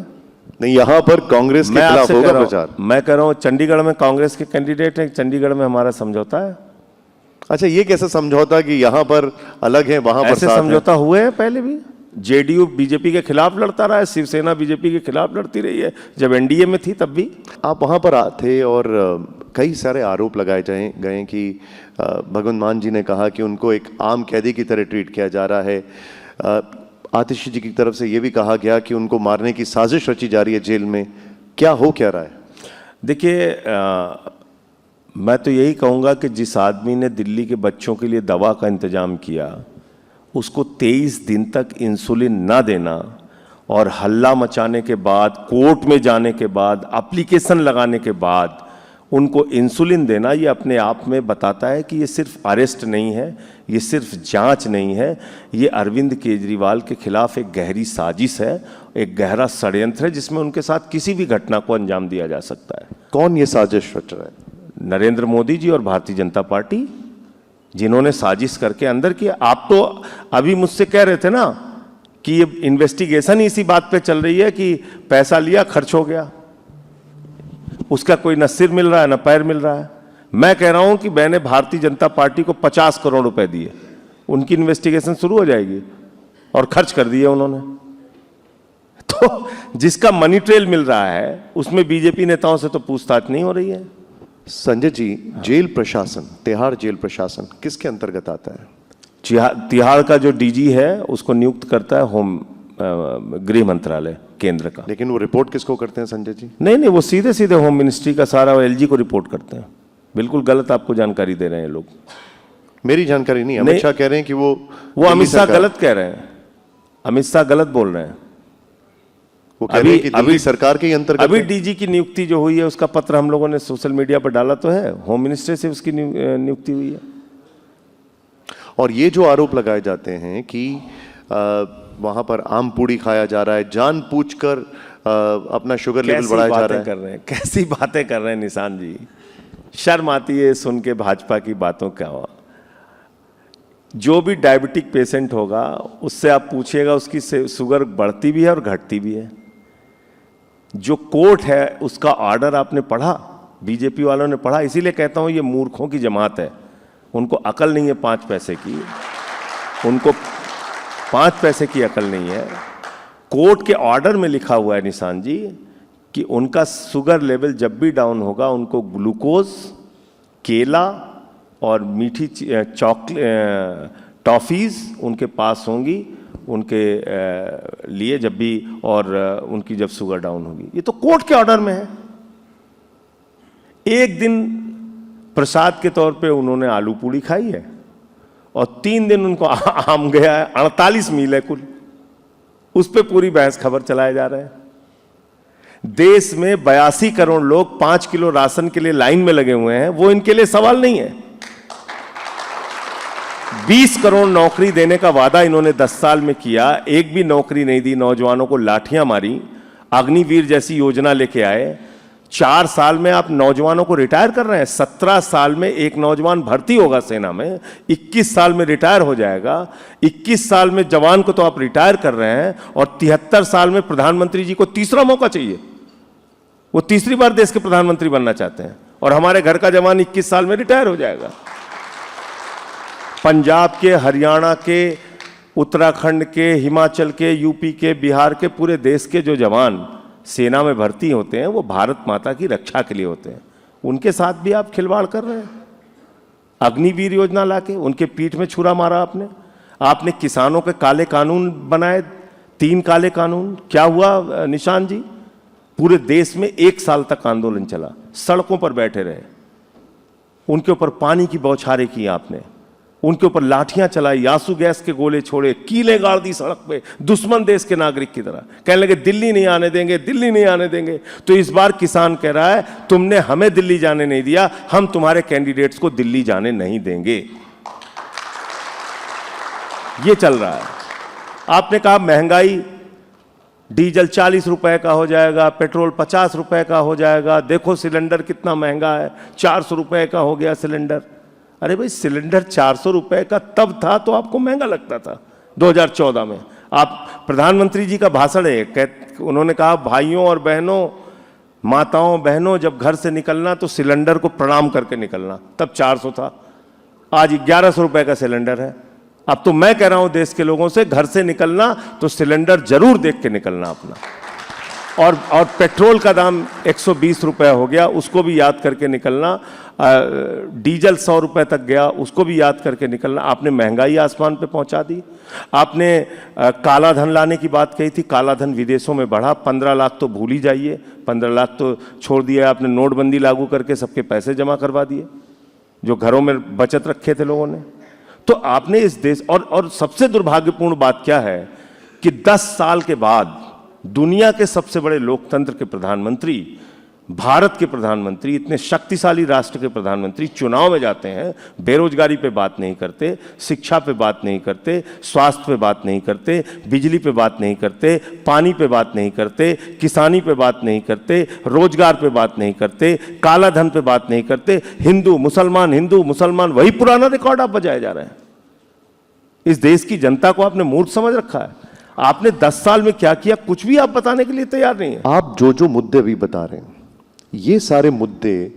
नहीं, यहां पर कांग्रेस के खिलाफ होगा प्रचार। मैं कह रहा हूं चंडीगढ़ में कांग्रेस के कैंडिडेट हैं, चंडीगढ़ में हमारा समझौता है। अच्छा, ये कैसे समझौता कि यहां पर अलग है वहां पर ऐसे समझौता हुए हैं पहले भी। जेडीयू बीजेपी के खिलाफ लड़ता रहा है, शिवसेना बीजेपी के खिलाफ लड़ती रही है, जब एनडीए में थी तब भी। आप वहां पर थे और कई सारे आरोप लगाए गए कि भगवंत मान जी ने कहा कि उनको एक आम कैदी की तरह ट्रीट किया जा रहा है। आतिशी जी की तरफ से यह भी कहा गया कि उनको मारने की साजिश रची जा रही है जेल में। क्या हो क्या रहा है? देखिए, मैं तो यही कहूँगा कि जिस आदमी ने दिल्ली के बच्चों के लिए दवा का इंतजाम किया, उसको 23 दिन तक इंसुलिन ना देना और हल्ला मचाने के बाद, कोर्ट में जाने के बाद, एप्लीकेशन लगाने के बाद उनको इंसुलिन देना, ये अपने आप में बताता है कि ये सिर्फ अरेस्ट नहीं है, ये सिर्फ जांच नहीं है, ये अरविंद केजरीवाल के खिलाफ एक गहरी साजिश है, एक गहरा षड्यंत्र है जिसमें उनके साथ किसी भी घटना को अंजाम दिया जा सकता है। कौन ये साजिश रच रहा है? नरेंद्र मोदी जी और भारतीय जनता पार्टी, जिन्होंने साजिश करके अंदर किया। आप तो अभी मुझसे कह रहे थे ना कि ये इन्वेस्टिगेशन ही इसी बात पे चल रही है कि पैसा लिया खर्च हो गया, उसका कोई न सिर मिल रहा है न पैर मिल रहा है। मैं कह रहा हूं कि मैंने भारतीय जनता पार्टी को 50 करोड़ रुपए दिए, उनकी इन्वेस्टिगेशन शुरू हो जाएगी, और खर्च कर दिए उन्होंने। तो जिसका मनी ट्रेल मिल रहा है उसमें बीजेपी नेताओं से तो पूछताछ नहीं हो रही है। संजय जी, जेल प्रशासन, तिहाड़ जेल प्रशासन किसके अंतर्गत आता है? तिहाड़ का जो डीजी है उसको नियुक्त करता है गृह मंत्रालय केंद्र का। लेकिन वो रिपोर्ट किसको करते हैं संजय जी? नहीं, वो सीधे सीधे होम मिनिस्ट्री का सारा एलजी को रिपोर्ट करते हैं। बिल्कुल गलत आपको जानकारी दे रहे हैं लोग। मेरी जानकारी नहीं, अमित शाह कह रहे हैं कि वो अमित शाह गलत कह रहे हैं, अमित शाह गलत बोल रहे हैं। वो कह रहे हैं कि दिल्ली सरकार के अंतर्गत अभी डीजी की नियुक्ति जो हुई है उसका पत्र हम लोगों ने सोशल मीडिया पर डाला तो है, होम मिनिस्ट्री से उसकी नियुक्ति हुई है। और ये जो आरोप लगाए जाते हैं कि वहां पर आम पूड़ी खाया जा रहा है, जानबूझकर अपना शुगर लेवल बढ़ाया जा रहा है। कैसी बातें कर रहे हैं निशान जी, शर्म आती है सुन के भाजपा की बातों का। जो भी डायबिटिक पेशेंट होगा उससे आप पूछिएगा, उसकी शुगर बढ़ती भी है और घटती भी है। जो कोर्ट है उसका ऑर्डर आपने पढ़ा, बीजेपी वालों ने पढ़ा। इसीलिए कहता हूं ये मूर्खों की जमात है, उनको अकल नहीं है 5 पैसे की, उनको 5 पैसे की अकल नहीं है। कोर्ट के ऑर्डर में लिखा हुआ है निशान जी कि उनका शुगर लेवल जब भी डाउन होगा उनको ग्लूकोज, केला और मीठी टॉफीज उनके पास होंगी उनके लिए जब भी, और उनकी जब शुगर डाउन होगी। ये तो कोर्ट के ऑर्डर में है। एक दिन प्रसाद के तौर पे उन्होंने आलू पूड़ी खाई है और 3 दिन उनको आम गया है, 48 मील है कुल, उस पे पूरी बहस खबर चलाए जा रहे हैं। देश में 82 करोड़ लोग 5 किलो राशन के लिए लाइन में लगे हुए हैं, वो इनके लिए सवाल नहीं है। 20 करोड़ नौकरी देने का वादा इन्होंने 10 साल में किया, एक भी नौकरी नहीं दी, नौजवानों को लाठियां मारी। अग्निवीर जैसी योजना लेके आए, 4 साल में आप नौजवानों को रिटायर कर रहे हैं। 17 साल में एक नौजवान भर्ती होगा सेना में, 21 साल में रिटायर हो जाएगा। 21 साल में जवान को तो आप रिटायर कर रहे हैं, और 73 साल में प्रधानमंत्री जी को तीसरा मौका चाहिए। वो तीसरी बार देश के प्रधानमंत्री बनना चाहते हैं, और हमारे घर का जवान 21 साल में रिटायर हो जाएगा। पंजाब के, हरियाणा के, उत्तराखंड के, हिमाचल के, यूपी के, बिहार के, पूरे देश के जो जवान सेना में भर्ती होते हैं वो भारत माता की रक्षा के लिए होते हैं। उनके साथ भी आप खिलवाड़ कर रहे हैं। अग्निवीर योजना लाके उनके पीठ में छुरा मारा आपने। आपने किसानों के काले कानून बनाए, 3 काले कानून। क्या हुआ निशान जी? पूरे देश में 1 साल तक आंदोलन चला, सड़कों पर बैठे रहे, उनके ऊपर पानी की बौछारें की आपने, उनके ऊपर लाठियां चलाई, आंसू गैस के गोले छोड़े, कीलें गाड़ दी सड़क पे, दुश्मन देश के नागरिक की तरह। कहने लगे दिल्ली नहीं आने देंगे, दिल्ली नहीं आने देंगे। तो इस बार किसान कह रहा है तुमने हमें दिल्ली जाने नहीं दिया, हम तुम्हारे कैंडिडेट्स को दिल्ली जाने नहीं देंगे। ये चल रहा है। आपने कहा महंगाई, डीजल 40 रुपए का हो जाएगा, पेट्रोल 50 रुपए का हो जाएगा, देखो सिलेंडर कितना महंगा है, 400 रुपए का हो गया सिलेंडर। अरे भाई, सिलेंडर 400 रुपए का तब था तो आपको महंगा लगता था 2014 में। आप प्रधानमंत्री जी का भाषण है, उन्होंने कहा भाइयों और बहनों, माताओं बहनों, जब घर से निकलना तो सिलेंडर को प्रणाम करके निकलना। तब 400 था, आज 1100 रुपए का सिलेंडर है। अब तो मैं कह रहा हूं देश के लोगों से, घर से निकलना तो सिलेंडर जरूर देख के निकलना अपना। और पेट्रोल का दाम 120 रुपए हो गया, उसको भी याद करके निकलना। डीजल 100 रुपए तक गया, उसको भी याद करके निकलना। आपने महंगाई आसमान पे पहुंचा दी। आपने काला धन लाने की बात कही थी, काला धन विदेशों में बढ़ा। 15 लाख तो भूल ही जाइए, 15 लाख तो छोड़ दिया आपने। नोटबंदी लागू करके सबके पैसे जमा करवा दिए जो घरों में बचत रखे थे लोगों ने। तो आपने इस देश, और सबसे दुर्भाग्यपूर्ण बात क्या है कि 10 साल के बाद दुनिया के सबसे बड़े लोकतंत्र के प्रधानमंत्री, भारत के प्रधानमंत्री, इतने शक्तिशाली राष्ट्र के प्रधानमंत्री चुनाव में जाते हैं, बेरोजगारी पे बात नहीं करते, शिक्षा पे बात नहीं करते, स्वास्थ्य पे बात नहीं करते, बिजली पे बात नहीं करते, पानी पे बात नहीं करते, किसानी पे बात नहीं करते, रोजगार पे बात नहीं करते, काला धन पे बात नहीं करते। हिंदू मुसलमान, वही पुराना रिकॉर्ड आप बजाए जा रहे हैं। इस देश की जनता को आपने मूर्ख समझ रखा है। आपने 10 साल में क्या किया, कुछ भी आप बताने के लिए तैयार नहीं है। आप जो जो मुद्दे अभी बता रहे हैं, ये सारे मुद्दे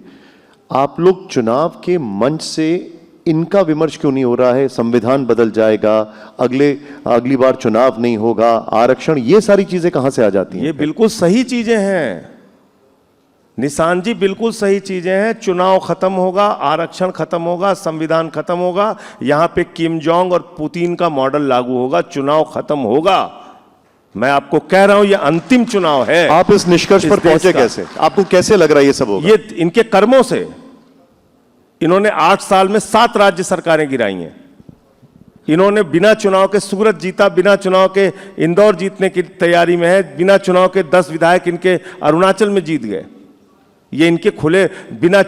आप लोग चुनाव के मंच से इनका विमर्श क्यों नहीं हो रहा है? संविधान बदल जाएगा, अगली बार चुनाव नहीं होगा, आरक्षण, ये सारी चीजें कहां से आ जाती हैं? ये बिल्कुल सही चीजें हैं निशान जी, बिल्कुल सही चीजें हैं। चुनाव खत्म होगा, आरक्षण खत्म होगा, संविधान खत्म होगा, यहां पे किम जोंग और पुतिन का मॉडल लागू होगा, चुनाव खत्म होगा। मैं आपको कह रहा हूं ये अंतिम चुनाव है। आप इस निष्कर्ष पर पहुंचे कैसे? आपको कैसे लग रहा है ये सब होगा? ये इनके कर्मों से। इन्होंने 8 साल में 7 राज्य सरकारें गिराई हैं। इन्होंने बिना चुनाव के सूरत जीता, बिना चुनाव के इंदौर जीतने की तैयारी में है, बिना चुनाव के 10 विधायक इनके अरुणाचल में जीत गए। ये इनके खुले बिना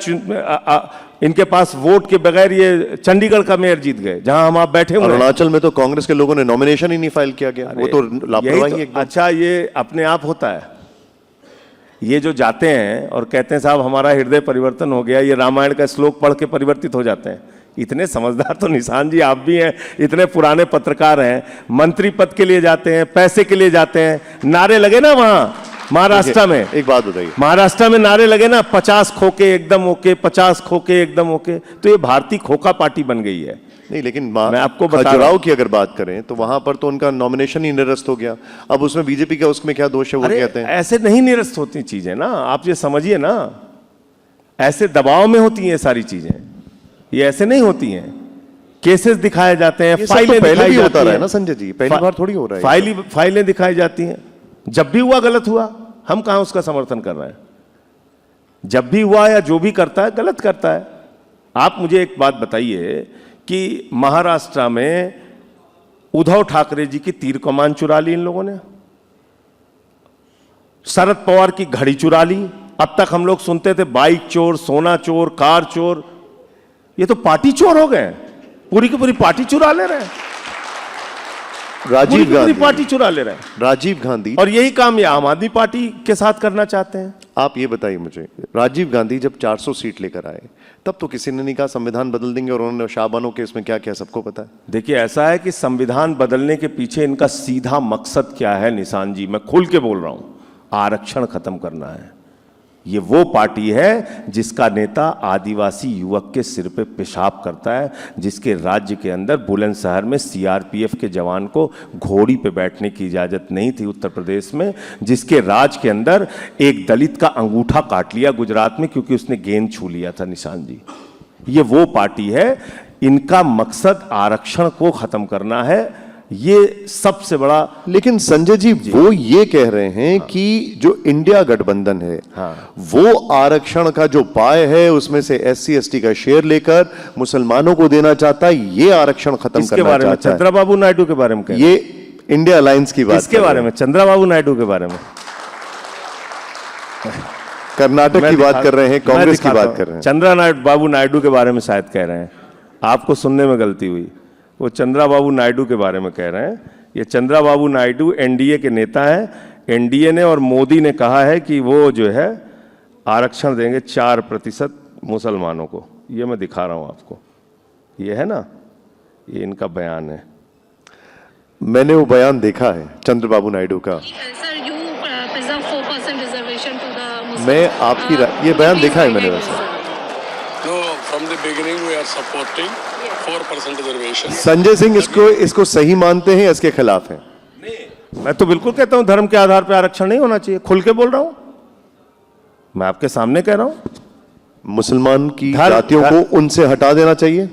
इनके पास वोट के बगैर ये चंडीगढ़ का मेयर जीत गए, जहां हम आप बैठे हुए हैं। अरुणाचल में तो कांग्रेस के लोगों ने नॉमिनेशन ही नहीं फाइल किया गया, वो तो लापरवाही है एकदम। अच्छा, ये अपने आप होता है। ये जो जाते हैं और कहते हैं साहब हमारा हृदय परिवर्तन हो गया, ये रामायण का श्लोक पढ़ के परिवर्तित हो जाते हैं। इतने समझदार तो निशान जी आप भी हैं, इतने पुराने पत्रकार हैं। मंत्री पद के लिए जाते हैं, पैसे के लिए जाते हैं, नारे लगे ना वहां महाराष्ट्र में। एक बात बताइए, महाराष्ट्र में नारे लगे ना, 50 खोके एकदम ओके, 50 खोके एकदम ओके, तो ये भारतीय खोखा पार्टी बन गई है। नहीं लेकिन मैं आपको बता रहा खजुराहो हूं की अगर बात करें तो वहां पर तो उनका नॉमिनेशन ही निरस्त हो गया। अब उसमें बीजेपी का उसमें क्या दोष है, वो अरे कहते हैं? ऐसे नहीं निरस्त होती चीजें ना, आप ये समझिए ना, ऐसे दबाव में होती हैं सारी चीजें, ये ऐसे नहीं होती हैं। केसेस दिखाए जाते हैं, फाइलें पहले दिखाई भी होता जाती रहा है हैं। ना संजय जी, पहली बार थोड़ी हो रहा है। फाइलें दिखाई जाती हैं। जब भी हुआ गलत हुआ, हम कहां उसका समर्थन कर रहे हैं? जब भी हुआ या जो भी करता है गलत करता है। आप मुझे एक बात बताइए कि महाराष्ट्र में उद्धव ठाकरे जी की तीर कमान चुरा ली इन लोगों ने, शरद पवार की घड़ी चुरा ली। अब तक हम लोग सुनते थे बाइक चोर, सोना चोर, कार चोर, ये तो पार्टी चोर हो गए, पूरी की पूरी पार्टी चुरा ले रहे हैं। राजीव गांधी पार्टी चुरा ले रहे हैं, राजीव गांधी, और यही काम ये आम आदमी पार्टी के साथ करना चाहते हैं। आप ये बताइए मुझे, राजीव गांधी जब 400 सीट लेकर आए तब तो किसी ने नहीं कहा संविधान बदल देंगे, और उन्होंने शाहबानो के इसमें क्या क्या सबको पता है। देखिए ऐसा है कि संविधान बदलने के पीछे इनका सीधा मकसद क्या है निशान जी, मैं खुल के बोल रहा हूं, आरक्षण खत्म करना है। ये वो पार्टी है जिसका नेता आदिवासी युवक के सिर पे पेशाब करता है, जिसके राज्य के अंदर बुलंदशहर में सीआरपीएफ के जवान को घोड़ी पे बैठने की इजाजत नहीं थी उत्तर प्रदेश में, जिसके राज के अंदर एक दलित का अंगूठा काट लिया गुजरात में क्योंकि उसने गेंद छू लिया था निशान जी। ये वो पार्टी है, इनका मकसद आरक्षण को खत्म करना है, ये सबसे बड़ा। लेकिन संजय जी वो ये कह रहे हैं कि जो इंडिया गठबंधन है, वो आरक्षण का जो पाए है उसमें से SC ST का शेयर लेकर मुसलमानों को देना चाहता है, ये आरक्षण खत्म करना चाहता है। चंद्रबाबू नायडू के बारे में कह रहे हैं। ये इंडिया अलायंस की बात, इसके बारे में, चंद्रबाबू नायडू के बारे में, कर्नाटक की बात कर रहे हैं, कांग्रेस की बात कर रहे हैं। चंद्रबाबू नायडू के बारे में शायद कह रहे हैं, आपको सुनने में गलती हुई, वो चंद्रबाबू नायडू के बारे में कह रहे हैं। ये चंद्रबाबू नायडू एनडीए के नेता हैं। एनडीए ने और मोदी ने कहा है कि वो जो है आरक्षण देंगे 4% मुसलमानों को। ये मैं दिखा रहा हूं आपको, ये है ना, ये इनका बयान है। मैंने वो बयान देखा है चंद्रबाबू नायडू का। मैं आपकी ये बयान देखा है मैंने वैसे। From the beginning we are supporting 4% reservation. Sanjay Singh इसको सही मानते हैं या इसके खिलाफ हैं? मैं तो बिल्कुल कहता हूं धर्म के आधार पर आरक्षण नहीं होना चाहिए, खुल के बोल रहा हूं, मैं आपके सामने कह रहा हूं। मुसलमान की जातियों को उनसे हटा देना चाहिए।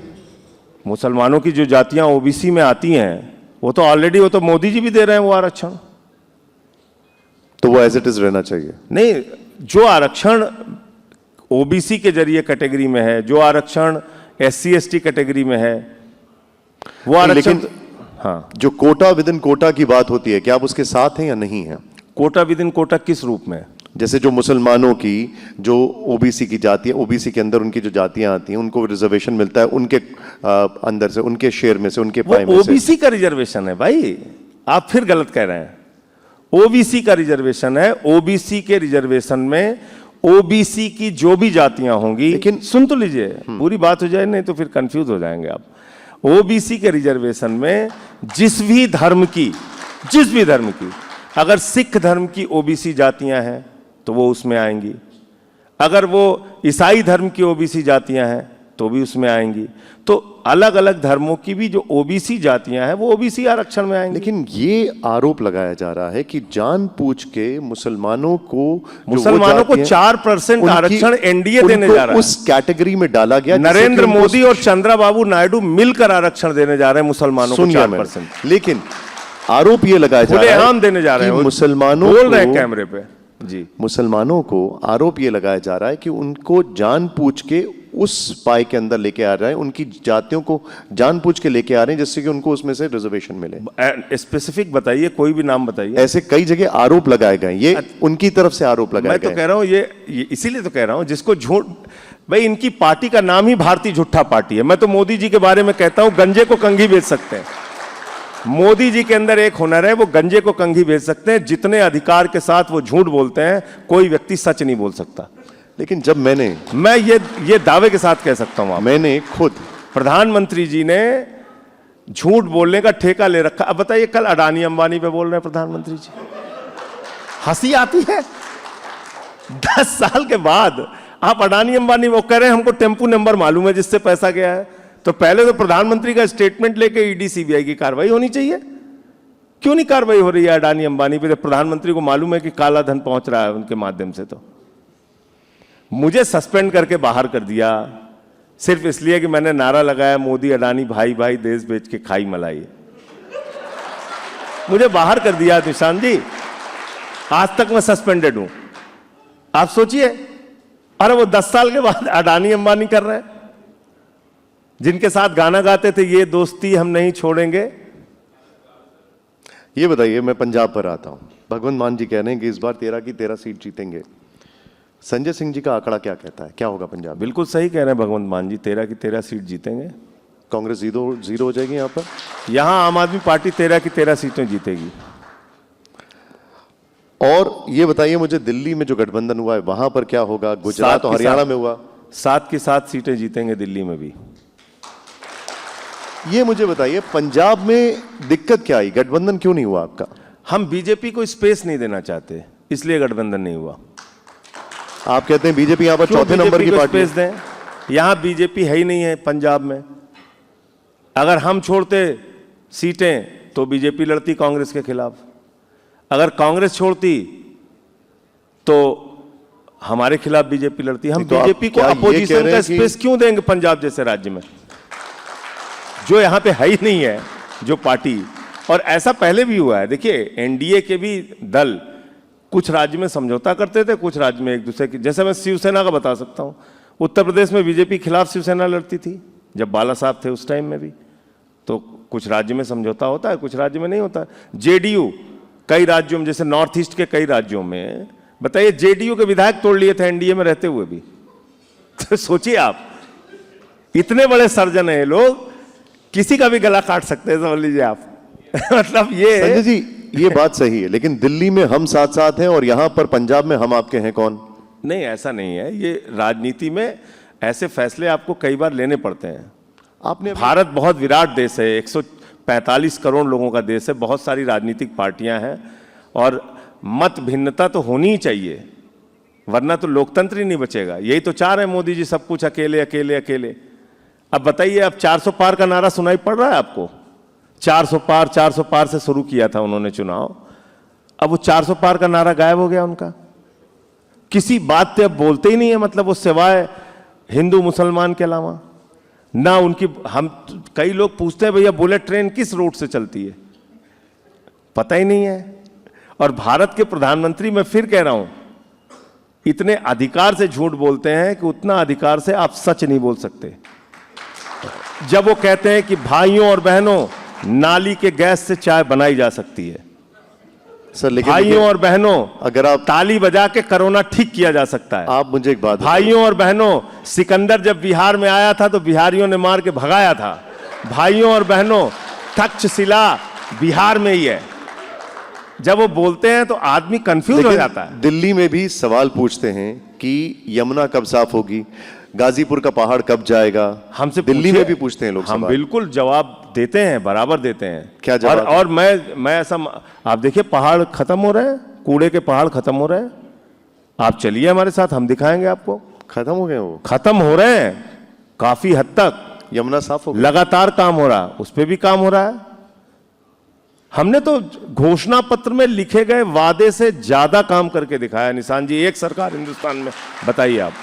मुसलमानों की जो जातियां ओबीसी में आती हैं वो तो ऑलरेडी, वो तो मोदी जी भी दे रहे हैं वो आरक्षण, तो वो एज इट इज रहना चाहिए। नहीं, जो आरक्षण ओबीसी के जरिए कैटेगरी में है, जो आरक्षण SC ST कैटेगरी में है, वो आरक्षण। हाँ, जो कोटा विद इन कोटा की बात होती है, क्या आप उसके साथ हैं या नहीं है? कोटा विद इन कोटा किस रूप में? जैसे जो मुसलमानों की जो ओबीसी की जाति है, ओबीसी के अंदर उनकी जो जातियां आती हैं उनको रिजर्वेशन मिलता है, उनके अंदर से, उनके शेयर में से, उनके पाए में से। ओबीसी का रिजर्वेशन है भाई, आप फिर गलत कह रहे हैं। ओबीसी का रिजर्वेशन है। ओबीसी के रिजर्वेशन में ओबीसी की जो भी जातियां होंगी, लेकिन सुन तो लीजिए, पूरी बात हो जाए, नहीं तो फिर कंफ्यूज हो जाएंगे आप। ओबीसी के रिजर्वेशन में जिस भी धर्म की जिस भी धर्म की। अगर सिख धर्म की ओबीसी जातियां हैं तो वो उसमें आएंगी, अगर वो ईसाई धर्म की ओबीसी जातियां हैं तो भी उसमें आएंगी। तो अलग अलग धर्मों की भी जो ओबीसी जातियां हैं वो ओबीसी आरक्षण में आएंगी। लेकिन ये आरोप लगाया जा रहा है कि जानबूझ के मुसलमानों को 4% आरक्षण एनडीए देने जा रहा है, उस कैटेगरी में डाला गया। नरेंद्र मोदी और चंद्रबाबू नायडू मिलकर आरक्षण देने जा रहे हैं मुसलमानों को 4%। लेकिन आरोप ये लगाया जा रहा है, हम देने जा रहे हैं, मुसलमानों बोल रहे हैं कैमरे पे जी। मुसलमानों को आरोप ये लगाया जा रहा है कि उनको जानबूझ के उस पाई के अंदर लेके आ रहे हैं, उनकी जातियों को जानबूझ के लेके आ रहे हैं जिससे कि उनको उसमें से रिजर्वेशन मिले। स्पेसिफिक बताइए, कोई भी नाम बताइए। ऐसे कई जगह आरोप लगाए गए, ये उनकी तरफ से आरोप लगाए मैं गए। तो कह रहा हूं ये इसीलिए तो कह रहा हूं जिसको झूठ, भाई इनकी पार्टी का नाम ही भारतीय झूठा पार्टी है। मैं तो मोदी जी के बारे में कहता हूं गंजे को कंघी बेच सकते हैं। मोदी जी के अंदर एक हुनर है, वो गंजे को कंघी बेच सकते हैं। जितने अधिकार के साथ वो झूठ बोलते हैं, कोई व्यक्ति सच नहीं बोल सकता। लेकिन जब मैं ये दावे के साथ कह सकता हूं, मैंने खुद प्रधानमंत्री जी ने झूठ बोलने का ठेका ले रखा। अब बताइए, कल अडानी अंबानी पे बोल रहे हैं प्रधानमंत्री जी, हंसी आती है। 10 साल के बाद आप अडानी अंबानी, वो कह रहे हैं हमको टेम्पू नंबर मालूम है जिससे पैसा गया है। तो पहले तो प्रधानमंत्री का स्टेटमेंट लेके ईडी सीबीआई की कार्रवाई होनी चाहिए। क्यों नहीं कार्रवाई हो रही है अडानी अंबानी पे? प्रधानमंत्री को मालूम है कि काला धन पहुंच रहा है उनके माध्यम से। तो मुझे सस्पेंड करके बाहर कर दिया सिर्फ इसलिए कि मैंने नारा लगाया मोदी अडानी भाई भाई देश बेच के खाई मलाई। मुझे बाहर कर दिया निशांत जी, आज तक मैं सस्पेंडेड हूं। आप सोचिए, अरे वो 10 साल के बाद अडानी अंबानी कर रहे हैं, जिनके साथ गाना गाते थे ये दोस्ती हम नहीं छोड़ेंगे। ये बताइए, मैं पंजाब पर आता हूं। भगवंत मान जी कह रहे हैं कि इस बार 13 की 13 सीट जीतेंगे। संजय सिंह जी का आंकड़ा क्या कहता है, क्या होगा पंजाब? बिल्कुल सही कह रहे हैं भगवंत मान जी, 13 की 13 सीट जीतेंगे। कांग्रेस जीरो हो जाएगी यहां पर? यहां आम आदमी पार्टी 13 की 13 सीटें जीतेगी। और ये बताइए मुझे, दिल्ली में जो गठबंधन हुआ है वहां पर क्या होगा? गुजरात और हरियाणा में हुआ, 7 की 7 सीटें जीतेंगे दिल्ली में भी। ये मुझे बताइए, पंजाब में दिक्कत क्या आई? गठबंधन क्यों नहीं हुआ आपका? हम बीजेपी को स्पेस नहीं देना चाहते, इसलिए गठबंधन नहीं हुआ। आप कहते हैं बीजेपी यहां पर चौथे नंबर की पार्टी स्पेस दें? यहां बीजेपी है ही नहीं है पंजाब में। अगर हम छोड़ते सीटें तो बीजेपी लड़ती कांग्रेस के खिलाफ, अगर कांग्रेस छोड़ती तो हमारे खिलाफ बीजेपी लड़ती। हम तो बीजेपी को अपोजिशन का स्पेस क्यों देंगे पंजाब जैसे राज्य में, जो यहां पे है ही नहीं है जो पार्टी। और ऐसा पहले भी हुआ है। देखिए, एनडीए के भी दल कुछ राज्य में समझौता करते थे, कुछ राज्य में एक दूसरे की। जैसे मैं शिवसेना का बता सकता हूं, उत्तर प्रदेश में बीजेपी खिलाफ शिवसेना लड़ती थी जब बाला साहब थे उस टाइम में भी। तो कुछ राज्य में समझौता होता है, कुछ राज्य में नहीं होता। जेडीयू कई राज्यों में, जैसे नॉर्थ ईस्ट के कई राज्यों में, बताइए जेडीयू के विधायक तोड़ लिए थे एनडीए में रहते हुए भी। तो सोचिए आप, इतने बड़े सर्जन है लोग, किसी का भी गला काट सकते हैं, समझ लीजिए आप। मतलब ये संजय जी, ये बात सही है, लेकिन दिल्ली में हम साथ साथ हैं और यहां पर पंजाब में हम आपके हैं कौन? नहीं, ऐसा नहीं है। ये राजनीति में ऐसे फैसले आपको कई बार लेने पड़ते हैं। आपने भारत बहुत विराट देश है, 145 करोड़ लोगों का देश है, बहुत सारी राजनीतिक पार्टियां हैं और मत भिन्नता तो होनी ही चाहिए, वरना तो लोकतंत्र ही नहीं बचेगा। यही तो चाह रहे हैं मोदी जी, सब कुछ अकेले अकेले अकेले। अब बताइए, अब 400 पार का नारा सुनाई पड़ रहा है आपको? 400 पार से शुरू किया था उन्होंने चुनाव, अब वो 400 पार का नारा गायब हो गया उनका। किसी बात पे अब बोलते ही नहीं है, मतलब वो सिवाय हिंदू मुसलमान के अलावा ना उनकी। हम कई लोग पूछते हैं भैया बुलेट ट्रेन किस रूट से चलती है, पता ही नहीं है। और भारत के प्रधानमंत्री, मैं फिर कह रहा हूं, इतने अधिकार से झूठ बोलते हैं कि उतना अधिकार से आप सच नहीं बोल सकते। जब वो कहते हैं कि भाइयों और बहनों, नाली के गैस से चाय बनाई जा सकती है सर, लेकिन भाइयों और बहनों, अगर आप ताली बजा के कोरोना ठीक किया जा सकता है। आप मुझे एक बात भाइयों और बहनों, सिकंदर जब बिहार में आया था तो बिहारियों ने मार के भगाया था। भाइयों और बहनों, तक्षशिला बिहार में ही है। जब वो बोलते हैं तो आदमी कंफ्यूज हो जाता है। दिल्ली में भी सवाल पूछते हैं कि यमुना कब साफ होगी, गाजीपुर का पहाड़ कब जाएगा? हमसे दिल्ली पूछिए। में भी पूछते हैं लोग हम सवाल। बिल्कुल जवाब देते हैं, बराबर देते हैं। क्या जवाब है? और मैं ऐसा, आप देखिए पहाड़ खत्म हो रहे हैं, कूड़े के पहाड़ खत्म हो रहे हैं। आप चलिए हमारे साथ, हम दिखाएंगे आपको। खत्म हो गए वो? खत्म हो रहे हैं काफी हद तक, यमुना साफ हो गई? लगातार काम हो रहा है, उस पर भी काम हो रहा है। हमने तो घोषणा पत्र में लिखे गए वादे से ज्यादा काम करके दिखाया निशान जी, एक सरकार हिंदुस्तान में। बताइए आप।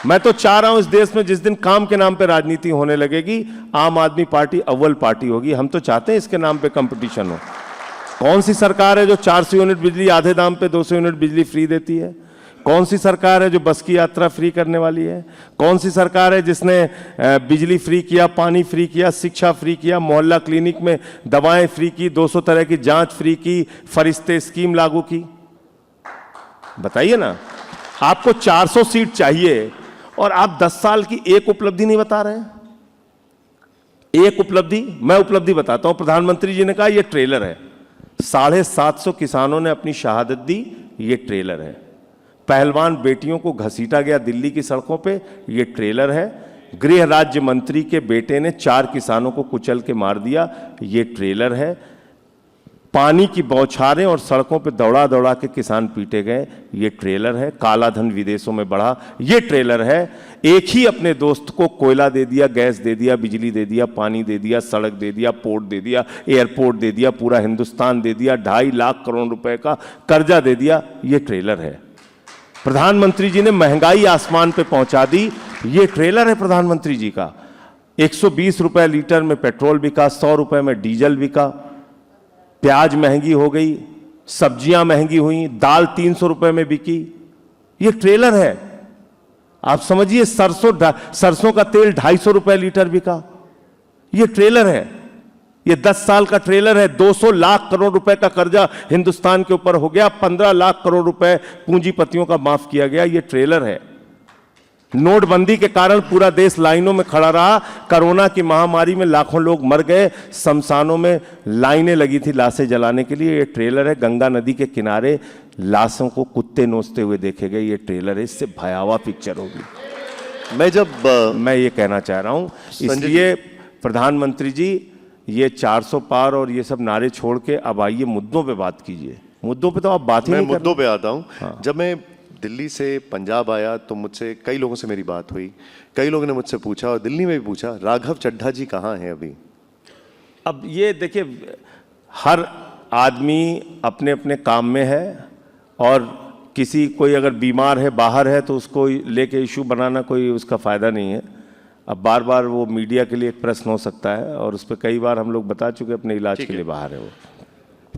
मैं तो चाह रहा हूं इस देश में जिस दिन काम के नाम पे राजनीति होने लगेगी, आम आदमी पार्टी अव्वल पार्टी होगी। हम तो चाहते हैं इसके नाम पे कंपटीशन हो। कौन सी सरकार है जो 400 यूनिट बिजली आधे दाम पे 200 यूनिट बिजली फ्री देती है? कौन सी सरकार है जो बस की यात्रा फ्री करने वाली है? कौन सी सरकार है जिसने बिजली फ्री किया, पानी फ्री किया, शिक्षा फ्री किया, मोहल्ला क्लिनिक में दवाएं फ्री की, 200 तरह की जांच फ्री की, फरिश्ते स्कीम लागू की? बताइए ना। आपको 400 सीट चाहिए और आप 10 साल की एक उपलब्धि नहीं बता रहे हैं। एक उपलब्धि, मैं उपलब्धि बताता हूं। प्रधानमंत्री जी ने कहा यह ट्रेलर है। 750 किसानों ने अपनी शहादत दी, ये ट्रेलर है। पहलवान बेटियों को घसीटा गया दिल्ली की सड़कों पे, ये ट्रेलर है। गृह राज्य मंत्री के बेटे ने 4 किसानों को कुचल के मार दिया, ये ट्रेलर है। पानी की बौछारें और सड़कों पे दौड़ा दौड़ा के किसान पीटे गए, ये ट्रेलर है। काला धन विदेशों में बढ़ा, ये ट्रेलर है। एक ही अपने दोस्त को कोयला दे दिया, गैस दे दिया, बिजली दे दिया, पानी दे दिया, सड़क दे दिया, पोर्ट दे दिया, एयरपोर्ट दे दिया, पूरा हिंदुस्तान दे दिया, 2.5 लाख करोड़ रुपए का कर्जा दे दिया, ये ट्रेलर है। प्रधानमंत्री जी ने महंगाई आसमान पे पहुंचा दी, ये ट्रेलर है प्रधानमंत्री जी का। 120 रुपए लीटर में पेट्रोल बिका, 100 रुपए में डीजल बिका। प्याज महंगी हो गई, सब्जियां महंगी हुई, दाल 300 रुपए में बिकी, ये ट्रेलर है। आप समझिए सरसों का तेल 250 रुपए लीटर बिका, ये ट्रेलर है। ये 10 साल का ट्रेलर है। 200 लाख करोड़ रुपए का कर्जा हिंदुस्तान के ऊपर हो गया, 15 लाख करोड़ रुपए पूंजीपतियों का माफ किया गया, ये ट्रेलर है। नोटबंदी के कारण पूरा देश लाइनों में खड़ा रहा। कोरोना की महामारी में लाखों लोग मर गए, शमशानों में लाइनें लगी थी लाशें जलाने के लिए, ये ट्रेलर है। गंगा नदी के किनारे लाशों को कुत्ते नोचते हुए देखे गए, ये ट्रेलर है। इससे भयावह पिक्चर होगी। मैं ये कहना चाह रहा हूं, इसलिए प्रधानमंत्री जी ये 400 पार और ये सब नारे छोड़ के अब आइए मुद्दों पे बात कीजिए। मुद्दों पे तो आप बात ही नहीं कर रहे। मुद्दों पे आता हूं। हाँ। जब मैं दिल्ली से पंजाब आया तो मुझसे कई लोगों से मेरी बात हुई, कई लोगों ने मुझसे पूछा और दिल्ली में भी पूछा, राघव चड्ढा जी कहाँ हैं अभी? अब ये देखिए, हर आदमी अपने अपने काम में है और किसी कोई अगर बीमार है, बाहर है, तो उसको लेके इशू बनाना कोई उसका फायदा नहीं है। अब बार बार वो मीडिया के लिए एक प्रश्न हो सकता है और उस पर कई बार हम लोग बता चुके अपने इलाज के लिए बाहर है वो।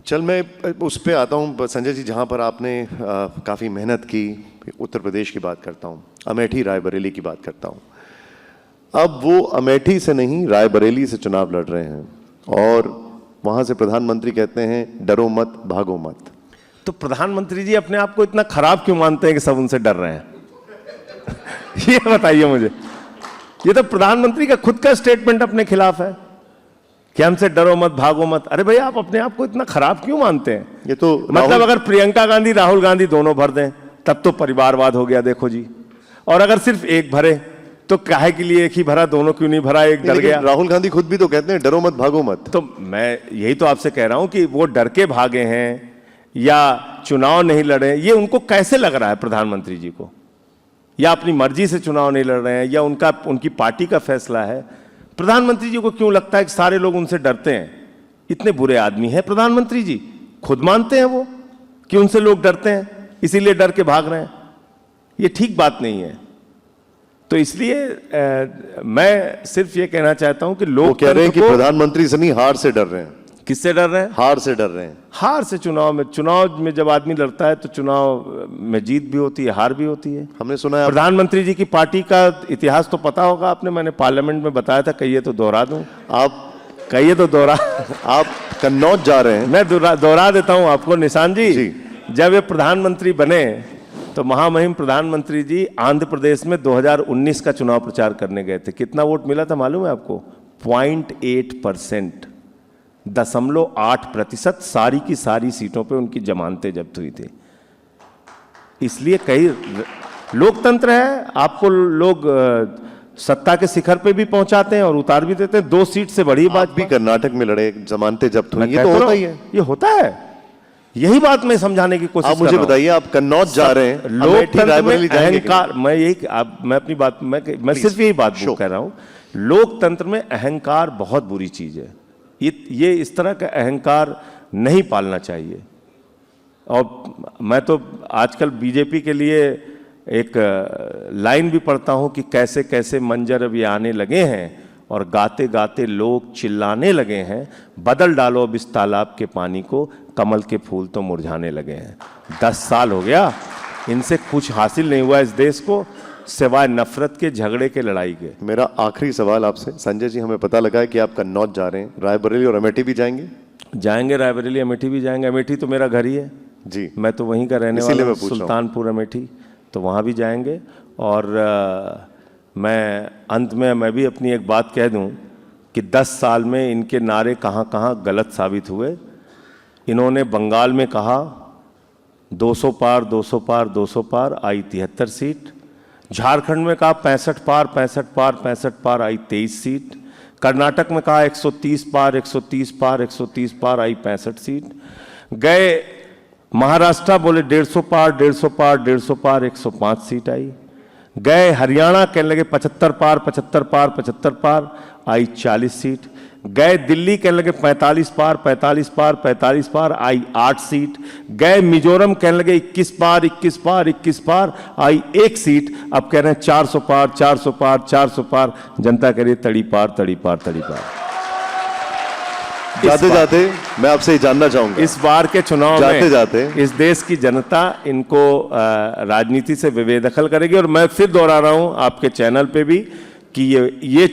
चल मैं उस पे आता हूँ संजय जी, जहाँ पर आपने काफ़ी मेहनत की। उत्तर प्रदेश की बात करता हूँ, अमेठी रायबरेली की बात करता हूँ। अब वो अमेठी से नहीं रायबरेली से चुनाव लड़ रहे हैं और वहाँ से प्रधानमंत्री कहते हैं डरो मत, भागो मत। तो प्रधानमंत्री जी अपने आप को इतना खराब क्यों मानते हैं कि सब उनसे डर रहे हैं? ये बताइए मुझे। ये तो प्रधानमंत्री का खुद का स्टेटमेंट अपने खिलाफ है कि हमसे डरो मत, भागो मत। अरे भाई, आप अपने आप को इतना खराब क्यों मानते हैं? ये तो मतलब अगर प्रियंका गांधी, राहुल गांधी दोनों भर दें तब तो परिवारवाद हो गया, देखो जी। और अगर सिर्फ एक भरे तो काहे के लिए एक ही भरा, दोनों क्यों नहीं भरा, एक डर गया। राहुल गांधी खुद भी तो कहते हैं डरो मत, भागो मत। तो मैं यही तो आपसे कह रहा हूं कि वो डर के भागे हैं या चुनाव नहीं लड़े, ये उनको कैसे लग रहा है प्रधानमंत्री जी को? या अपनी मर्जी से चुनाव नहीं लड़ रहे हैं या उनकी पार्टी का फैसला है? प्रधानमंत्री जी को क्यों लगता है कि सारे लोग उनसे डरते हैं? इतने बुरे आदमी हैं प्रधानमंत्री जी, खुद मानते हैं वो कि उनसे लोग डरते हैं, इसीलिए डर के भाग रहे हैं। ये ठीक बात नहीं है। तो इसलिए मैं सिर्फ ये कहना चाहता हूं कि लोग कह रहे हैं कि प्रधानमंत्री से नहीं, हार से डर रहे हैं। किससे डर रहे हैं? हार से डर रहे हैं। हार से? चुनाव में जब आदमी लड़ता है तो चुनाव में जीत भी होती है, हार भी होती है। हमने सुना है प्रधानमंत्री जी की पार्टी का इतिहास तो पता होगा आपने, मैंने पार्लियामेंट में बताया था। कहिए तो दोहरा दूं? आप कहिए तो दोहरा। आप कन्नौज जा रहे हैं? मैं दोहरा देता हूं आपको निशान जी। जब ये प्रधानमंत्री बने तो महामहिम प्रधानमंत्री जी आंध्र प्रदेश में 2019 का चुनाव प्रचार करने गए थे। कितना वोट मिला था मालूम है आपको? 0.8%, 0.8%। सारी की सारी सीटों पे उनकी जमानतें जब्त हुई थी। इसलिए लोकतंत्र है, आपको लोग सत्ता के शिखर पे भी पहुंचाते हैं और उतार भी देते हैं। 2 सीट से बड़ी बात भी कर्नाटक में लड़े, जमानतें जब्त हुई, ये मैं तो कहता होता ही हूं, है। ये होता है। यही बात मैं समझाने की कोशिश आप कर मुझे रहा हूं। बताइए, आप कन्नौज जा रहे हैं, अमेठी, लोकतंत्र में रायबरेली जाएंगे कि नहीं? अहंकार, मैं अपनी बात मैं सिर्फ यही बात Sure. कह रहा हूं। लोकतंत्र में अहंकार बहुत बुरी चीज है। ये इस तरह का अहंकार नहीं पालना चाहिए। और मैं तो आजकल बीजेपी के लिए एक लाइन भी पढ़ता हूं कि कैसे कैसे मंजर अब ये आने लगे हैं और गाते गाते लोग चिल्लाने लगे हैं, बदल डालो अब इस तालाब के पानी को, कमल के फूल तो मुरझाने लगे हैं। 10 साल हो गया, इनसे कुछ हासिल नहीं हुआ इस देश को सिवाय नफरत के, झगड़े के, लड़ाई के। मेरा आखिरी सवाल आपसे, संजय जी, हमें पता लगा है कि आप कन्नौज जा रहे हैं, रायबरेली और अमेठी भी जाएंगे? जाएंगे, रायबरेली अमेठी भी जाएंगे। अमेठी तो मेरा घर ही है जी, मैं तो वहीं का रहने इसीलिए वाला हूं, मैं पूछ रहा हूं। सुल्तानपुर अमेठी, तो वहाँ भी जाएंगे। और मैं अंत में मैं भी अपनी एक बात कह दूं कि 10 साल में इनके नारे कहाँ कहाँ गलत साबित हुए। इन्होंने बंगाल में कहा 200 पार 200 पार 200 पार, आई 73 सीट। झारखंड में कहा 65 पार 65 पार 65 पार, आई 23 सीट। कर्नाटक में कहा 130 पार 130 पार 130 पार, आई 65 सीट। गए महाराष्ट्र, बोले 150 पार 150 पार 150 पार, 105 सीट आई। गए हरियाणा, कहने लगे 75 पार 75 पार 75 पार, आई 40 सीट। गए दिल्ली, कहने लगे 45 पार 45 पार 45 पार, आई 8 सीट। गए मिजोरम, कहने लगे 21 पार 21 पार 21 पार, आई 1 सीट। अब कह रहे हैं 400 पार 400 पार 400 पार, जनता कह रही है तड़ी पार तड़ी पार तड़ी पार। जाते जाते मैं आपसे ये जानना चाहूंगा, इस बार के चुनाव जाते में जाते इस देश की जनता इनको राजनीति से बेदखल करेगी। और मैं फिर दोहरा रहा हूं आपके चैनल पे भी कि ये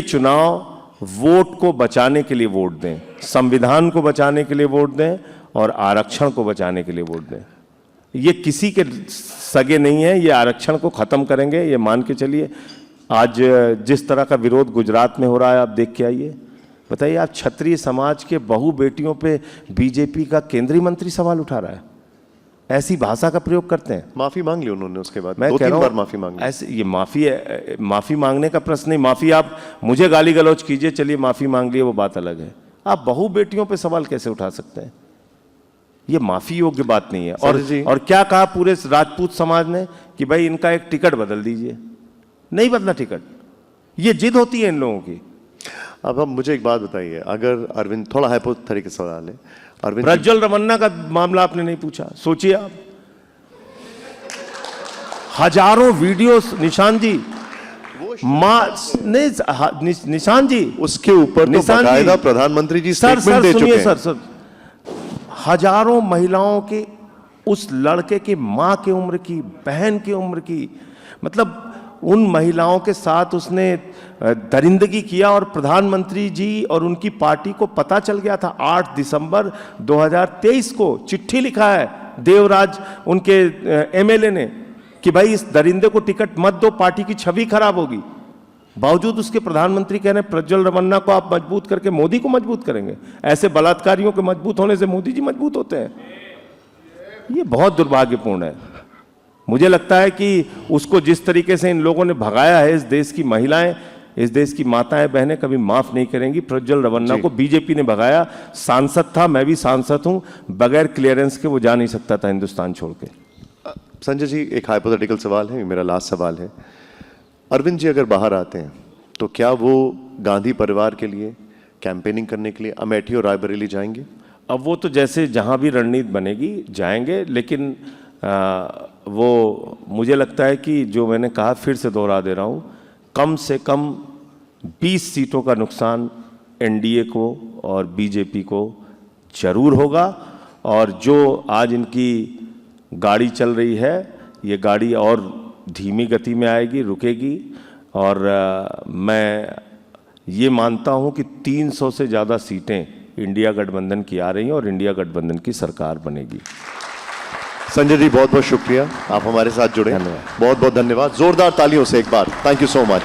चुनाव वोट को बचाने के लिए वोट दें, संविधान को बचाने के लिए वोट दें और आरक्षण को बचाने के लिए वोट दें। ये किसी के सगे नहीं है, ये आरक्षण को खत्म करेंगे, ये मान के चलिए। आज जिस तरह का विरोध गुजरात में हो रहा है, आप देख के आइए। बताइए, आप क्षत्रिय समाज के बहू बेटियों पे बीजेपी का केंद्रीय मंत्री सवाल उठा रहा है, ऐसी भाषा का प्रयोग करते हैं। माफी मांग ली उन्होंने, उसके बाद मैं 2-3 बार माफी मांग ली। ऐसे ये माफी मांगने का प्रश्न नहीं। माफी आप मुझे गाली गलौज कीजिए, चलिए माफी मांग लिए, वो बात अलग है। आप बहू बेटियों पे सवाल कैसे उठा सकते हैं? ये माफी योग्य बात नहीं है। और क्या कहा पूरे राजपूत समाज ने कि भाई इनका एक टिकट बदल दीजिए। नहीं बदला टिकट, ये जिद होती है इन लोगों की। अब हम मुझे एक बात बताइए, अगर अरविंद, थोड़ा हाइपोथेटिकल सवाल है, अरविंद प्रज्वल रमन्ना का मामला आपने नहीं पूछा, सोचिए आप। हजारों वीडियोस, निशान जी, निशान जी, उसके ऊपर तो बाकायदा प्रधानमंत्री जी स्टेटमेंट दे चुके हैं। सर, हजारों महिलाओं के, उस लड़के की मां की उम्र की, बहन की उम्र की, मतलब उन महिलाओं के साथ उसने दरिंदगी किया। और प्रधानमंत्री जी और उनकी पार्टी को पता चल गया था। 8 दिसंबर 2023 को चिट्ठी लिखा है देवराज, उनके एमएलए ने, कि भाई इस दरिंदे को टिकट मत दो, पार्टी की छवि खराब होगी। बावजूद उसके प्रधानमंत्री कह रहे हैं प्रज्वल रमन्ना को आप मजबूत करके मोदी को मजबूत करेंगे। ऐसे बलात्कारियों के मजबूत होने से मोदी जी मजबूत होते हैं। ये बहुत दुर्भाग्यपूर्ण है। मुझे लगता है कि उसको जिस तरीके से इन लोगों ने भगाया है, इस देश की महिलाएं, इस देश की माताएं बहनें कभी माफ नहीं करेंगी। प्रज्वल रमन्ना को बीजेपी ने भगाया। सांसद था, मैं भी सांसद हूं, बगैर क्लियरेंस के वो जा नहीं सकता था हिंदुस्तान छोड़ के। संजय जी, एक हाइपोथेटिकल सवाल है, मेरा लास्ट सवाल है। अरविंद जी अगर बाहर आते हैं तो क्या वो गांधी परिवार के लिए कैंपेनिंग करने के लिए अमेठी और रायबरेली जाएंगे? अब वो तो जैसे जहां भी रणनीति बनेगी जाएंगे, लेकिन वो मुझे लगता है कि जो मैंने कहा, फिर से दोहरा दे रहा हूं, कम से कम 20 सीटों का नुकसान एनडीए को और बीजेपी को जरूर होगा। और जो आज इनकी गाड़ी चल रही है, ये गाड़ी और धीमी गति में आएगी, रुकेगी। और मैं ये मानता हूं कि 300 से ज़्यादा सीटें इंडिया गठबंधन की आ रही हैं और इंडिया गठबंधन की सरकार बनेगी। संजय जी बहुत बहुत शुक्रिया, आप हमारे साथ जुड़े। बहुत बहुत धन्यवाद। जोरदार तालियों से एक बार थैंक यू सो मच।